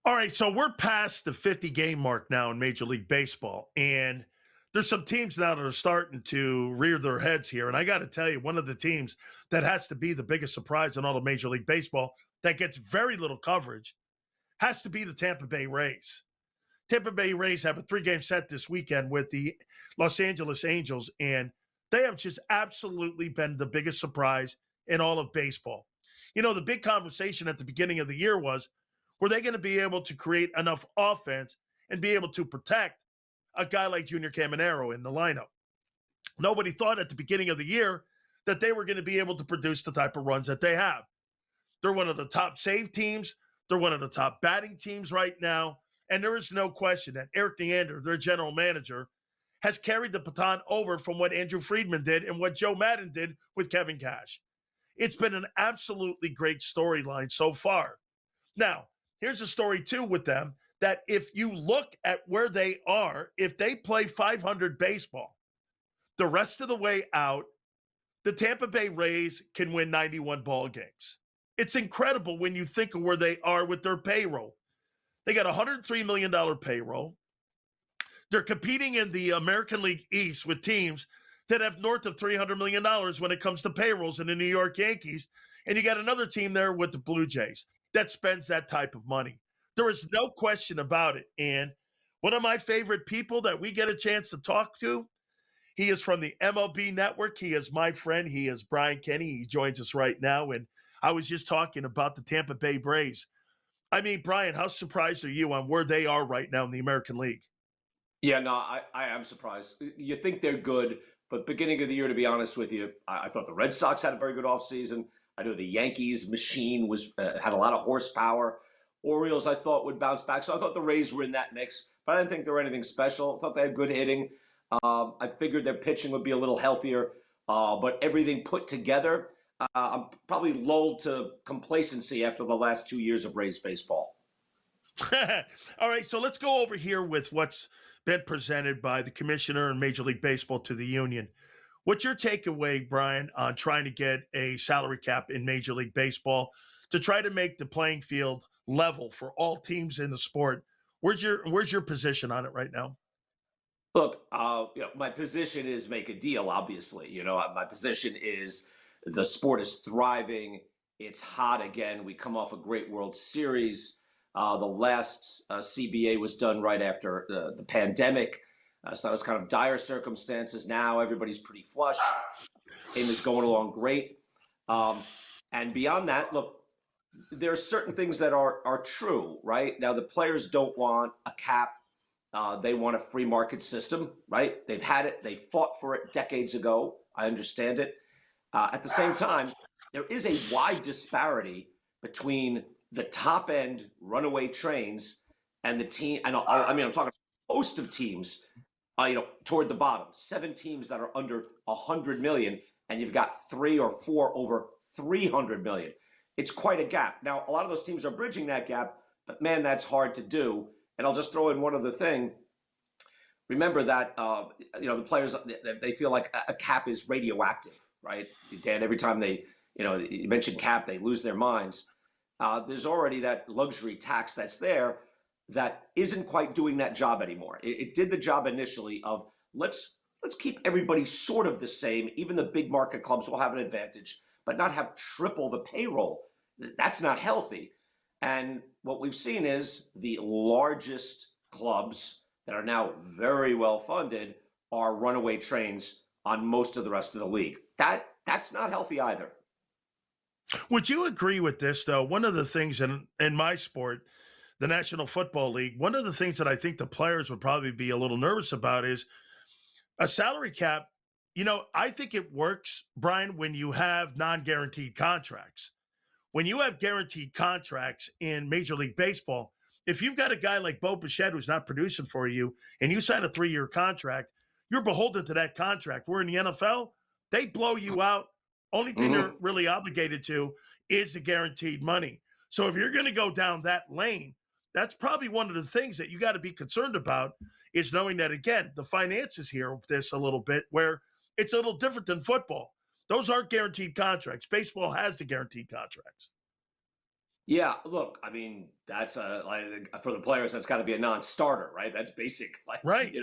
All right, so we're past the 50-game mark now in Major League Baseball, and there's some teams now that are starting to rear their heads here. And I got to tell you, one of the teams that has to be the biggest surprise in all of Major League Baseball that gets very little coverage has to be the Tampa Bay Rays. Tampa Bay Rays have a 3-game set this weekend with the Los Angeles Angels, and they have just absolutely been the biggest surprise in all of baseball. You know, the big conversation at the beginning of the year was, were they going to be able to create enough offense and be able to protect a guy like Junior Caminero in the lineup? Nobody thought at the beginning of the year that they were going to be able to produce the type of runs that they have. They're one of the top save teams. They're one of the top batting teams right now. And there is no question that Eric Neander, their general manager, has carried the baton over from what Andrew Friedman did and what Joe Madden did with Kevin Cash. It's been an absolutely great storyline so far. Now, here's a story, too, with them, that if you look at where they are, if they play 500 baseball, the rest of the way out, the Tampa Bay Rays can win 91 ball games. It's incredible when you think of where they are with their payroll. They got a $103 million payroll. They're competing in the American League East with teams that have north of $300 million when it comes to payrolls in the New York Yankees. And you got another team there with the Blue Jays that spends that type of money. There is no question about it. And one of my favorite people that we get a chance to talk to, he is from the MLB Network. He is my friend. He is Brian Kenny. He joins us right now. And I was just talking about the Tampa Bay Rays. I mean, Brian, how surprised are you on where they are right now in the American League? Yeah, no, I am surprised. You think they're good, but beginning of the year, to be honest with you, I thought the Red Sox had a very good offseason. I know the Yankees machine was had a lot of horsepower. Orioles, I thought, would bounce back. So I thought the Rays were in that mix, but I didn't think they were anything special. I thought they had good hitting. I figured their pitching would be a little healthier, but everything put together, I'm probably lulled to complacency after the last 2 years of Rays baseball. All right, so let's go over here with what's been presented by the commissioner and Major League Baseball to the union. What's your takeaway, Brian, on trying to get a salary cap in Major League Baseball to try to make the playing field level for all teams in the sport? Where's your position on it right now? Look, my position is make a deal, obviously. My position is the sport is thriving. It's hot again. We come off a great World Series. The last CBA was done right after the pandemic. So that was kind of dire circumstances. Now everybody's pretty flush. Game is going along great. And beyond that, look, there are certain things that are true, right? Now, the players don't want a cap. They want a free market system, right? They've had it. They fought for it decades ago. I understand it. At the same time, there is a wide disparity between the top end runaway trains and the team. And I'm talking a host of teams, toward the bottom. 7 teams that are under 100 million, and you've got 3 or 4 over 300 million. It's quite a gap. Now, a lot of those teams are bridging that gap, but man, that's hard to do. And I'll just throw in one other thing. Remember that, the players, they feel like a cap is radioactive, right? Dan, every time you mention cap, they lose their minds. There's already that luxury tax that's there that isn't quite doing that job anymore. It did the job initially of let's keep everybody sort of the same. Even the big market clubs will have an advantage, but not have triple the payroll. That's not healthy. And what we've seen is the largest clubs that are now very well funded are runaway trains on most of the rest of the league. That's not healthy either. Would you agree with this, though? One of the things in my sport, the National Football League, one of the things that I think the players would probably be a little nervous about is a salary cap. I think it works, Brian, when you have non-guaranteed contracts. When you have guaranteed contracts in Major League Baseball, if you've got a guy like Bo Bichette who's not producing for you and you sign a 3-year contract, you're beholden to that contract. Where in the NFL, they blow you out. Only thing they're really obligated to is the guaranteed money. So if you're going to go down that lane, that's probably one of the things that you got to be concerned about, is knowing that, again, the finances here with this a little bit, where it's a little different than football. Those aren't guaranteed contracts. Baseball has the guaranteed contracts. Yeah, look, that's for the players, that's got to be a non-starter, right? That's basic. Right.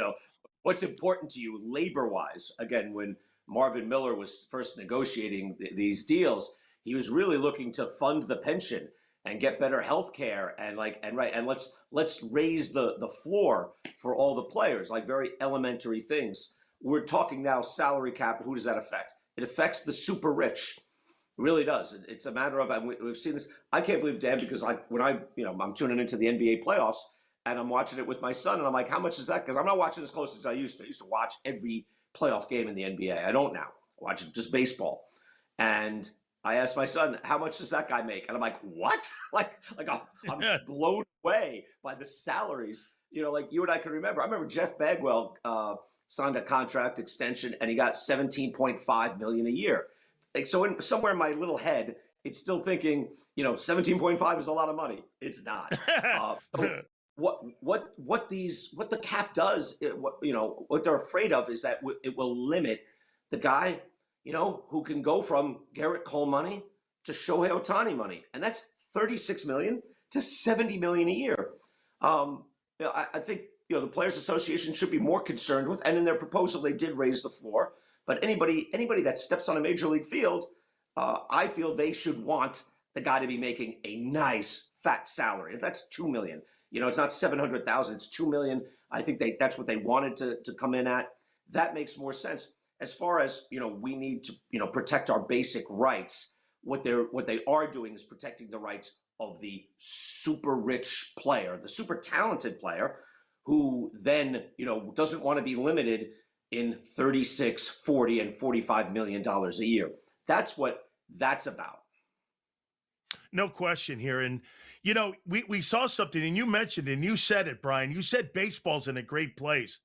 What's important to you labor-wise? Again, when Marvin Miller was first negotiating these deals, he was really looking to fund the pension and get better health care and let's raise the floor for all the players, like very elementary things. We're talking now salary cap. Who does that affect? It affects the super rich. It really does. It's a matter of, and we've seen this. I can't believe, Dan, because I'm tuning into the NBA playoffs and I'm watching it with my son, and I'm like, how much is that? Because I'm not watching as close as I used to. I used to watch every playoff game in the NBA. I don't now. I watch just baseball. And I asked my son, how much does that guy make? And I'm like, what? I'm blown away by the salaries. Like you and I can remember. I remember Jeff Bagwell signed a contract extension, and he got $17.5 million a year. So somewhere in my little head, it's still thinking, 17.5 is a lot of money. It's not. What the cap does, what they're afraid of is that it will limit the guy, who can go from Garrett Cole money to Shohei Ohtani money, and that's $36 million to $70 million a year. I think the Players Association should be more concerned with, and in their proposal they did raise the floor. But anybody that steps on a major league field, I feel they should want the guy to be making a nice fat salary. If that's $2 million, it's not $700,000, it's $2 million. I think that's what they wanted to come in at. That makes more sense. As far as we need to protect our basic rights. What they are doing is protecting the rights of the super rich player, the super talented player, who then doesn't want to be limited in $36, $40, and $45 million a year. That's what that's about. No question here. And, we saw something, and you mentioned, and you said it, Brian. You said baseball's in a great place.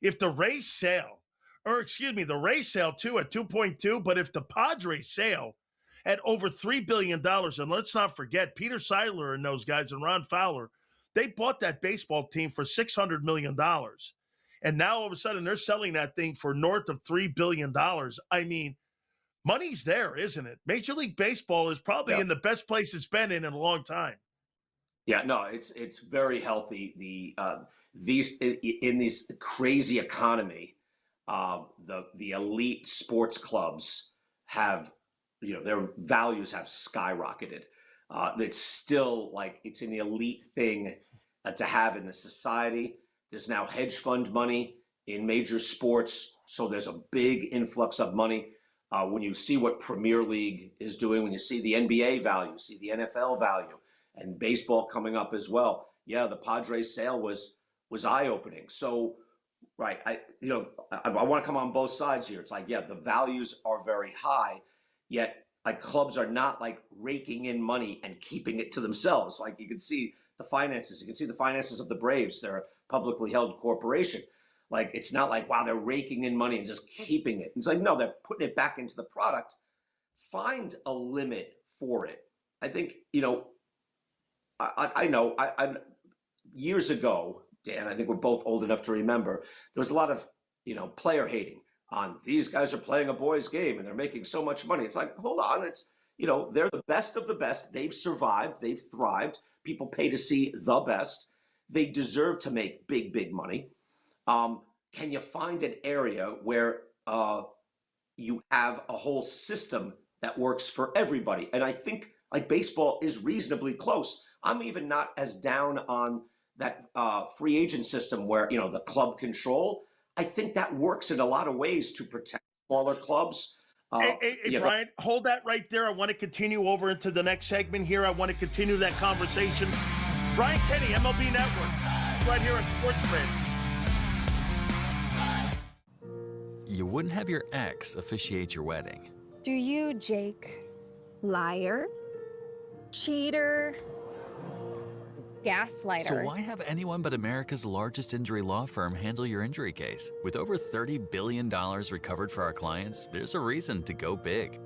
If the Rays sail, the Rays sail too at 2.2, but if the Padres sail at over $3 billion, and let's not forget, Peter Seidler and those guys and Ron Fowler, they bought that baseball team for $600 million. And now all of a sudden they're selling that thing for north of $3 billion. I mean, money's there, isn't it? Major League Baseball is probably in the best place it's been in a long time. Yeah, no, it's very healthy. In this crazy economy, the elite sports clubs have, their values have skyrocketed. It's still like it's an elite thing to have in the society. There's now hedge fund money in major sports, so there's a big influx of money. When you see what Premier League is doing, when you see the NBA value, see the NFL value, and baseball coming up as well. Yeah, the Padres sale was eye-opening. So, right, I want to come on both sides here. It's like, yeah, the values are very high, yet like clubs are not like raking in money and keeping it to themselves. Like you can see the finances. You can see the finances of the Braves. They're a publicly held corporation. Like it's not like, wow, they're raking in money and just keeping it. It's like, no, they're putting it back into the product. Find a limit for it. I think, I know years ago, Dan, I think we're both old enough to remember, there was a lot of, player hating on these guys are playing a boys' game and they're making so much money. It's like, hold on, it's, they're the best of the best. They've survived. They've thrived. People pay to see the best. They deserve to make big, big money. Can you find an area where you have a whole system that works for everybody? And I think like baseball is reasonably close. I'm even not as down on that free agent system where, the club control. I think that works in a lot of ways to protect smaller clubs. Hey, Brian, hold that right there. I want to continue over into the next segment here. I want to continue that conversation. Brian Kenny, MLB Network, right here at Sports Grid. You wouldn't have your ex officiate your wedding. Do you, Jake? Liar? Cheater? Gaslighter? So why have anyone but America's largest injury law firm handle your injury case? With over $30 billion recovered for our clients, there's a reason to go big.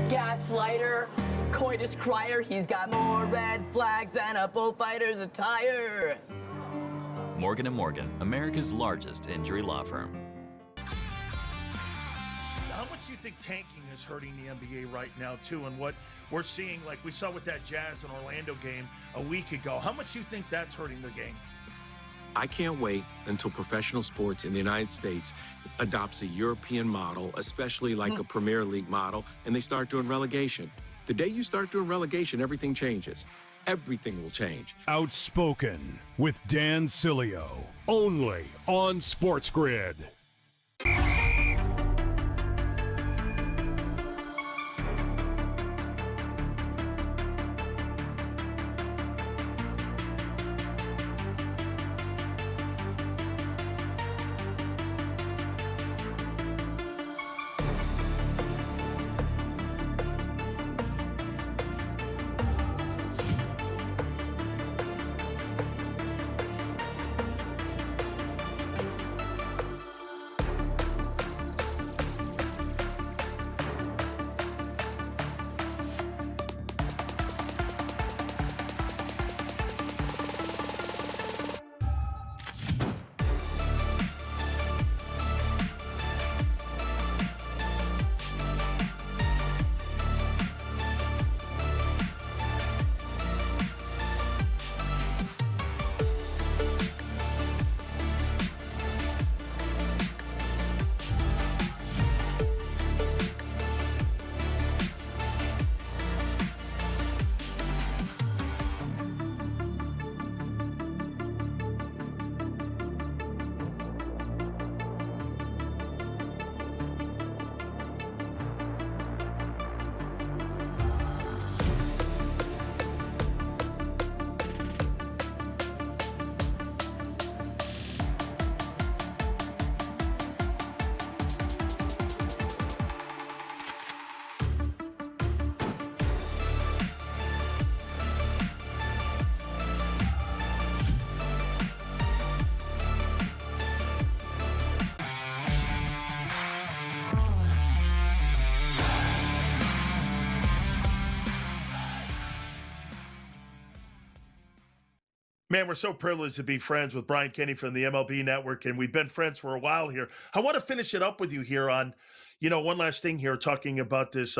Gaslighter, coitus crier, he's got more red flags than a bullfighter's attire. Morgan & Morgan, America's largest injury law firm. How much do you think tanking is hurting the NBA right now, too? And what we're seeing, like we saw with that Jazz and Orlando game a week ago, how much do you think that's hurting the game? I can't wait until professional sports in the United States adopts a European model, especially like a Premier League model, and they start doing relegation. The day you start doing relegation, everything changes. Everything will change. Outspoken with Dan Sileo, only on Sports Grid. Man, we're so privileged to be friends with Brian Kenny from the MLB Network, and we've been friends for a while here. I want to finish it up with you here on, one last thing here, talking about this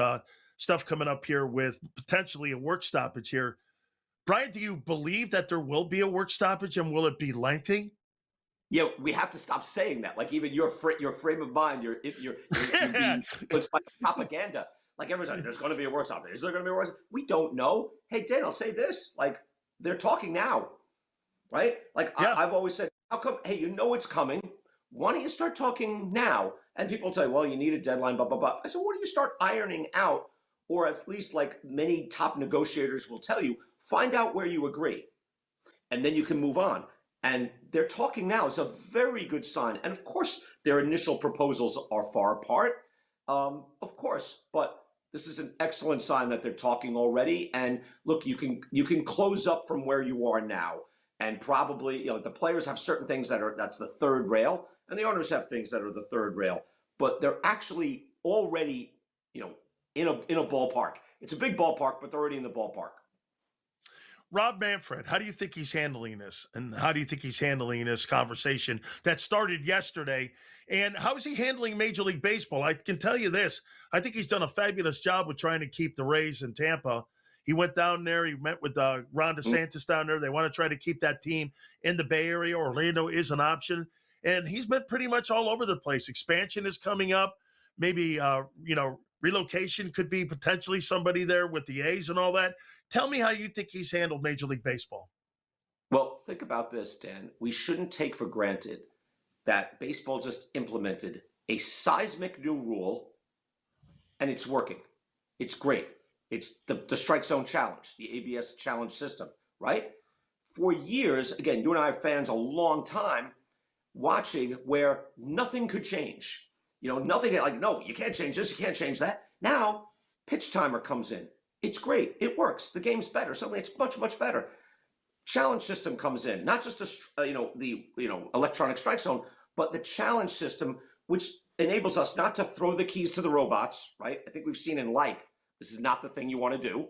stuff coming up here with potentially a work stoppage here. Brian, do you believe that there will be a work stoppage, and will it be lengthy? Yeah, we have to stop saying that. Like, even your frame of mind, you're being influenced by propaganda. Like, everyone's like, there's going to be a work stoppage. Is there going to be a work stoppage? We don't know. Hey, Dan, I'll say this. Like, they're talking now, right? Like, yeah. I've always said, how come, hey, it's coming. Why don't you start talking now? And people say, well, you need a deadline, blah, blah, blah. I said, why don't you start ironing out, or at least like many top negotiators will tell you, find out where you agree, and then you can move on. And they're talking now. It's a very good sign. And of course, their initial proposals are far apart, of course, but this is an excellent sign that they're talking already. And look, you can close up from where you are now. And probably, the players have certain things that's the third rail, and the owners have things that are the third rail. But they're actually already, in a ballpark. It's a big ballpark, but they're already in the ballpark. Rob Manfred, how do you think he's handling this? And how do you think he's handling this conversation that started yesterday? And how is he handling Major League Baseball? I can tell you this. I think he's done a fabulous job with trying to keep the Rays in Tampa. He went down there. He met with Ron DeSantis down there. They want to try to keep that team in the Bay Area. Orlando is an option. And he's been pretty much all over the place. Expansion is coming up. Maybe, relocation could be potentially somebody there with the A's and all that. Tell me how you think he's handled Major League Baseball. Well, think about this, Dan. We shouldn't take for granted that baseball just implemented a seismic new rule, and it's working. It's great. It's the strike zone challenge, the ABS challenge system, right? For years, again, you and I are fans a long time, watching where nothing could change. Nothing like, no, you can't change this, you can't change that. Now, pitch timer comes in. It's great. It works. The game's better. Suddenly it's much, much better. Challenge system comes in, not just the electronic strike zone, but the challenge system, which enables us not to throw the keys to the robots, right? I think we've seen in life, this is not the thing you want to do.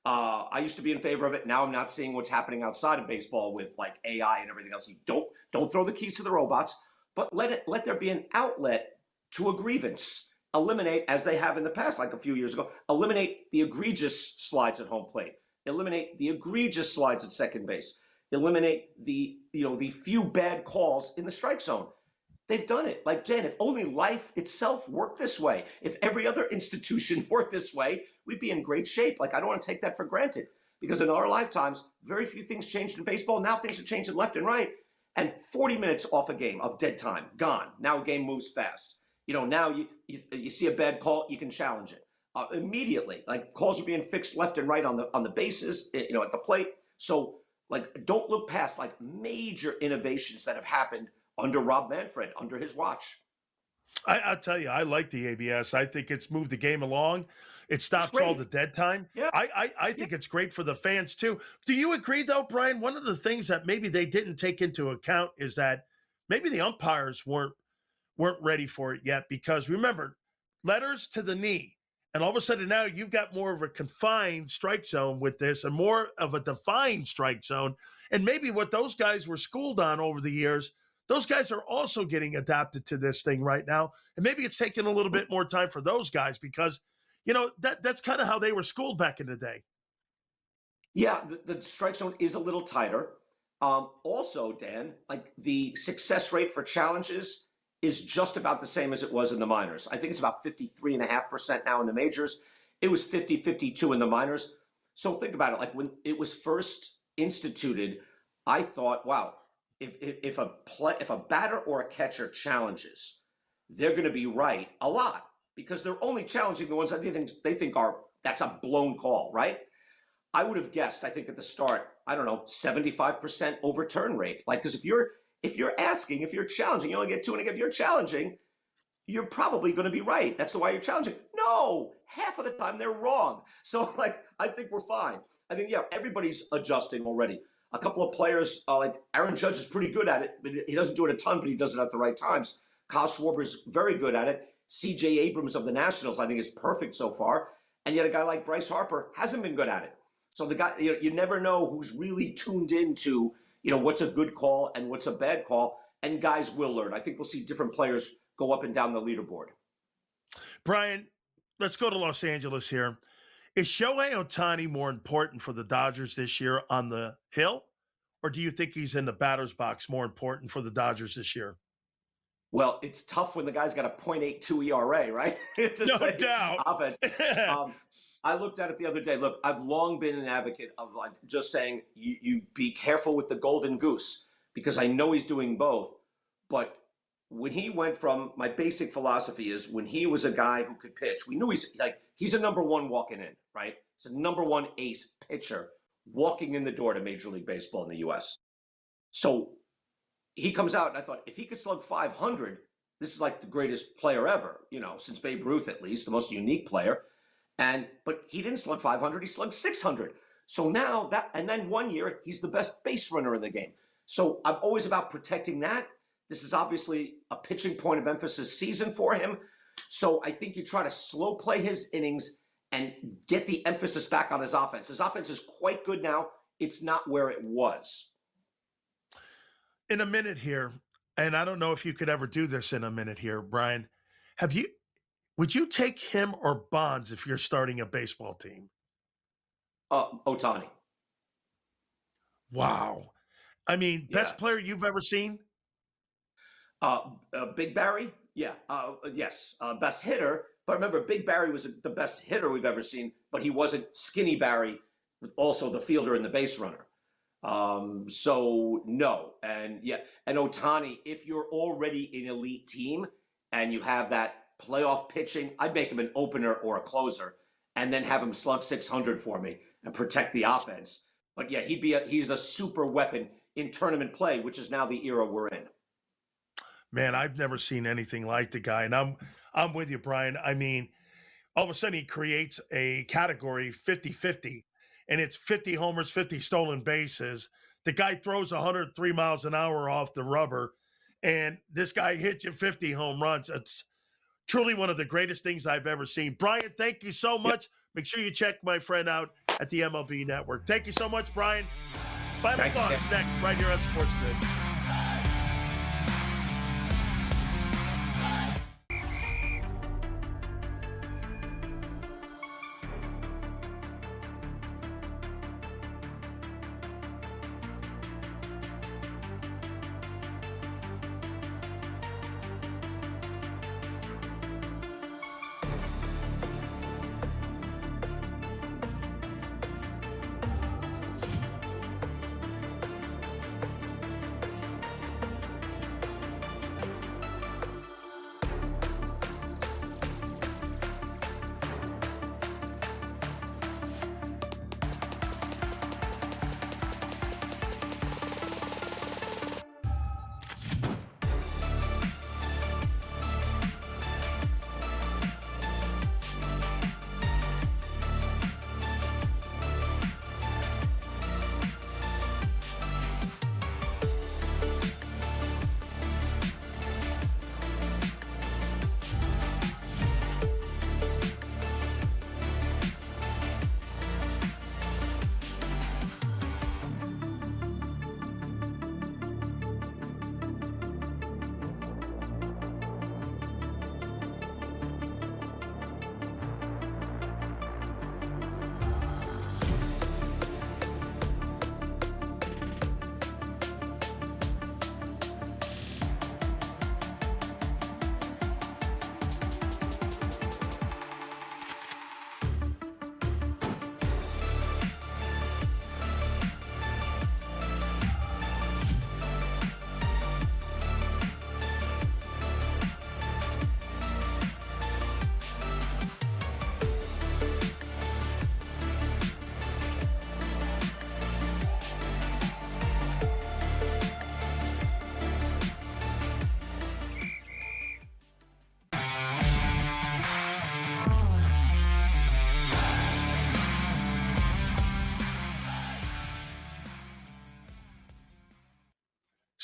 I used to be in favor of it. Now I'm not seeing what's happening outside of baseball with like AI and everything else. You don't throw the keys to the robots, but let there be an outlet to a grievance. Eliminate, as they have in the past, like a few years ago, eliminate the egregious slides at home plate. Eliminate the egregious slides at second base. Eliminate the few bad calls in the strike zone. They've done it. Like, Jen, if only life itself worked this way, if every other institution worked this way, we'd be in great shape. Like, I don't want to take that for granted, because in our lifetimes, very few things changed in baseball. Now things are changing left and right. And 40 minutes off a game of dead time, gone. Now a game moves fast. Now you see a bad call, you can challenge it immediately. Like, calls are being fixed left and right on the bases, at the plate. So, like, don't look past like major innovations that have happened under Rob Manfred, under his watch. I'll tell you, I like the ABS. I think it's moved the game along. It stops all the dead time. Yeah. I think it's great for the fans too. Do you agree though, Brian? One of the things that maybe they didn't take into account is that maybe the umpires weren't ready for it yet, because remember, letters to the knee, and all of a sudden now you've got more of a confined strike zone with this and more of a defined strike zone. And maybe what those guys were schooled on over the years, those guys are also getting adapted to this thing right now. And maybe it's taking a little bit more time for those guys, because that's kind of how they were schooled back in the day. Yeah, the strike zone is a little tighter. Also, Dan, like, the success rate for challenges is just about the same as it was in the minors. I think it's about 53.5% now in the majors. It was 50-52 in the minors. So think about it. Like, when it was first instituted, I thought, wow, if a batter or a catcher challenges, they're going to be right a lot, because they're only challenging the ones that they think that's a blown call, right? I would have guessed, I think at the start, 75% overturn rate. Like, because if you're challenging, you only get 2, and if you're challenging, you're probably going to be right. That's why you're challenging. No, half of the time they're wrong. So, like, I think we're fine. I think, everybody's adjusting already. A couple of players, like Aaron Judge, is pretty good at it. But he doesn't do it a ton, but he does it at the right times. Kyle Schwarber's very good at it. C.J. Abrams of the Nationals, I think, is perfect so far. And yet a guy like Bryce Harper hasn't been good at it. So the guy, you never know who's really tuned into, what's a good call and what's a bad call, and guys will learn. I think we'll see different players go up and down the leaderboard. Brian, let's go to Los Angeles here. Is Shohei Ohtani more important for the Dodgers this year on the hill, or do you think he's in the batter's box more important for the Dodgers this year? Well, it's tough when the guy's got a .82 ERA, right? No doubt. Offense. I looked at it the other day. Look, I've long been an advocate of just saying you be careful with the golden goose, because I know he's doing both. But when he went from, my basic philosophy is when he was a guy who could pitch, we knew he's a number one walking in, right? He's a number one ace pitcher walking in the door to Major League Baseball in the U.S. So he comes out, and I thought, if he could slug 500, this is like the greatest player ever, since Babe Ruth, at least, the most unique player. But he didn't slug 500, he slugged 600. So now and then one year, he's the best base runner in the game. So I'm always about protecting that. This is obviously a pitching point of emphasis season for him. So I think you try to slow play his innings and get the emphasis back on his offense. His offense is quite good now. It's not where it was. In a minute here, and I don't know if you could ever do this in a minute here, Brian, would you take him or Bonds if you're starting a baseball team? Ohtani. Wow. I mean, best player you've ever seen? Big Barry? Yeah. Yes. Best hitter. But remember, Big Barry was the best hitter we've ever seen, but he wasn't Skinny Barry, also the fielder and the base runner. So no. And Ohtani, if you're already an elite team and you have that playoff pitching, I'd make him an opener or a closer and then have him slug 600 for me and protect the offense. But yeah, he's a super weapon in tournament play, which is now the era we're in. Man, I've never seen anything like the guy. And I'm with you, Brian. I mean, all of a sudden he creates a category 50-50, and it's 50 homers, 50 stolen bases. The guy throws 103 miles an hour off the rubber, and this guy hits you 50 home runs. It's truly one of the greatest things I've ever seen. Brian, thank you so much. Make sure you check my friend out at the MLB Network. Thank you so much, Brian. Final thoughts next, right here on Sports Grid.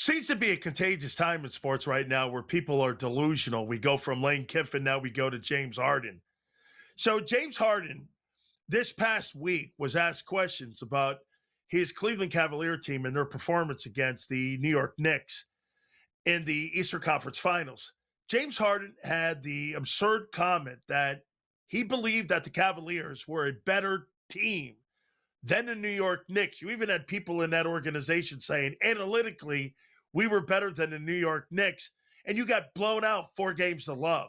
Seems to be a contagious time in sports right now where people are delusional. We go from Lane Kiffin, now we go to James Harden. So James Harden, this past week, was asked questions about his Cleveland Cavalier team and their performance against the New York Knicks in the Eastern Conference Finals. James Harden had the absurd comment that he believed that the Cavaliers were a better team than the New York Knicks. You even had people in that organization saying, analytically, we were better than the New York Knicks, and you got blown out 4-0.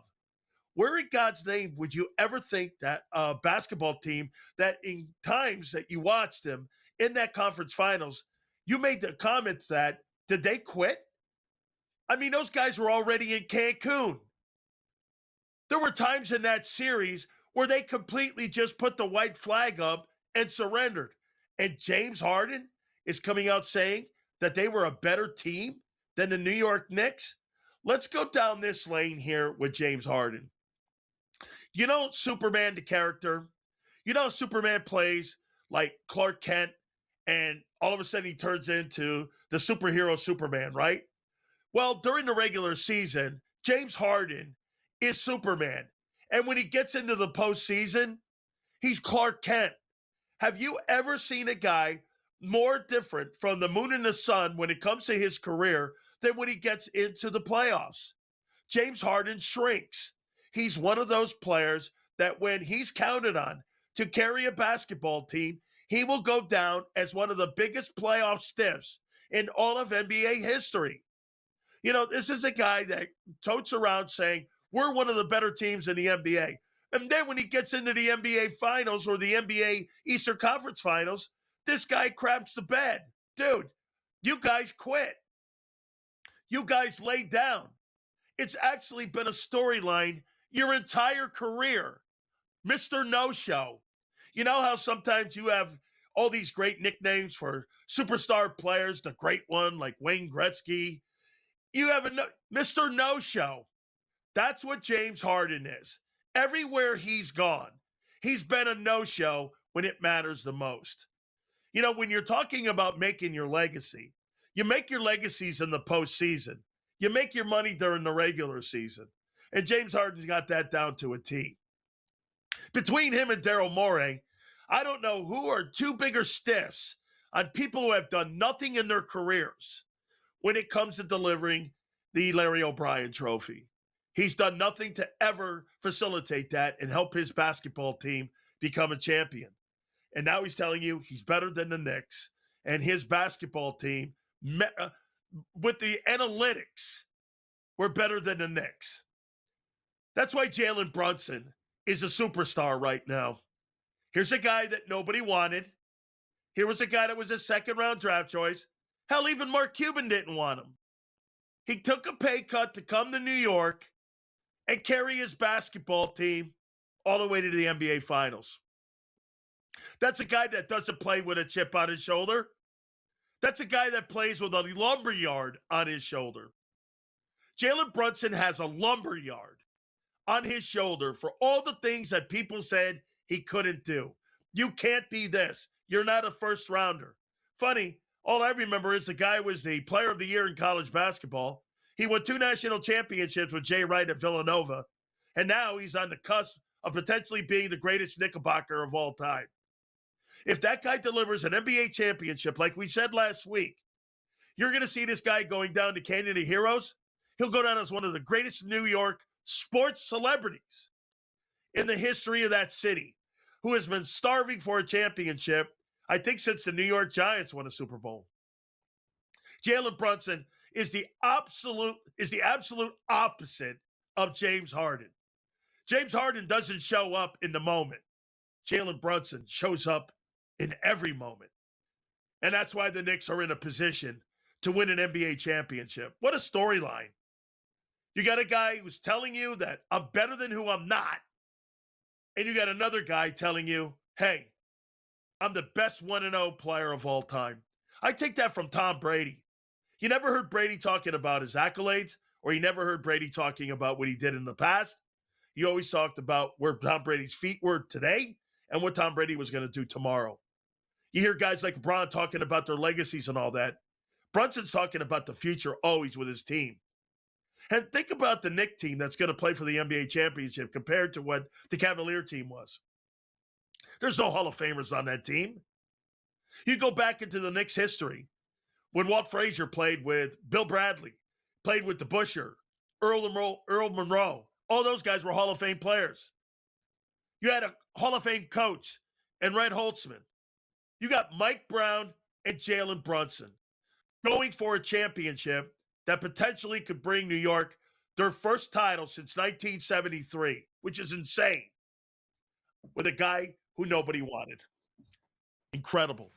Where in God's name would you ever think that a basketball team that in times that you watched them in that conference finals, you made the comment that, did they quit? I mean, those guys were already in Cancun. There were times in that series where they completely just put the white flag up and surrendered. And James Harden is coming out saying that they were a better team than the New York Knicks. Let's go down this lane here with James Harden. You know Superman, the character? You know Superman plays like Clark Kent, and all of a sudden he turns into the superhero Superman, right? Well, during the regular season, James Harden is Superman. And when he gets into the postseason, he's Clark Kent. Have you ever seen a guy more different from the moon and the sun when it comes to his career than when he gets into the playoffs? James Harden shrinks. He's one of those players that when he's counted on to carry a basketball team, he will go down as one of the biggest playoff stiffs in all of NBA history. You know, this is a guy that totes around saying, we're one of the better teams in the NBA. And then when he gets into the NBA Finals or the NBA Eastern Conference Finals, this guy craps the bed. Dude, you guys quit. You guys laid down. It's actually been a storyline your entire career. Mr. No-Show. You know how sometimes you have all these great nicknames for superstar players, the great one like Wayne Gretzky. You have Mr. No-Show. That's what James Harden is. Everywhere he's gone, he's been a no-show when it matters the most. You know, when you're talking about making your legacy, you make your legacies in the postseason. You make your money during the regular season. And James Harden's got that down to a T. Between him and Daryl Morey, I don't know who are two bigger stiffs on people who have done nothing in their careers when it comes to delivering the Larry O'Brien trophy. He's done nothing to ever facilitate that and help his basketball team become a champion. And now he's telling you he's better than the Knicks, and his basketball team, with the analytics, were better than the Knicks. That's why Jalen Brunson is a superstar right now. Here's a guy that nobody wanted. Here was a guy that was a second-round draft choice. Hell, even Mark Cuban didn't want him. He took a pay cut to come to New York and carry his basketball team all the way to the NBA Finals. That's a guy that doesn't play with a chip on his shoulder. That's a guy that plays with a lumberyard on his shoulder. Jalen Brunson has a lumberyard on his shoulder for all the things that people said he couldn't do. You can't be this. You're not a first rounder. Funny, all I remember is the guy was the player of the year in college basketball. He won 2 national championships with Jay Wright at Villanova. And now he's on the cusp of potentially being the greatest Knickerbocker of all time. If that guy delivers an NBA championship, like we said last week, you're going to see this guy going down to Canyon of Heroes. He'll go down as one of the greatest New York sports celebrities in the history of that city, who has been starving for a championship, I think, since the New York Giants won a Super Bowl. Jalen Brunson is the absolute opposite of James Harden. James Harden doesn't show up in the moment. Jalen Brunson shows up in every moment. And that's why the Knicks are in a position to win an NBA championship. What a storyline. You got a guy who's telling you that I'm better than who I'm not. And you got another guy telling you, hey, I'm the best 1-0 player of all time. I take that from Tom Brady. You never heard Brady talking about his accolades, or you never heard Brady talking about what he did in the past. You always talked about where Tom Brady's feet were today and what Tom Brady was going to do tomorrow. You hear guys like LeBron talking about their legacies and all that. Brunson's talking about the future always with his team. And think about the Knicks team that's going to play for the NBA championship compared to what the Cavalier team was. There's no Hall of Famers on that team. You go back into the Knicks history when Walt Frazier played with Bill Bradley, played with DeBusschere, Earl Monroe. All those guys were Hall of Fame players. You had a Hall of Fame coach and Red Holtzman. You got Mike Brown and Jalen Brunson going for a championship that potentially could bring New York their first title since 1973, which is insane, with a guy who nobody wanted. Incredible.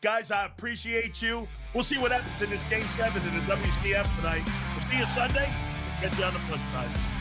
Guys, I appreciate you. We'll see what happens in this Game 7 in the WCF tonight. We'll see you Sunday. We'll get you on the flip side.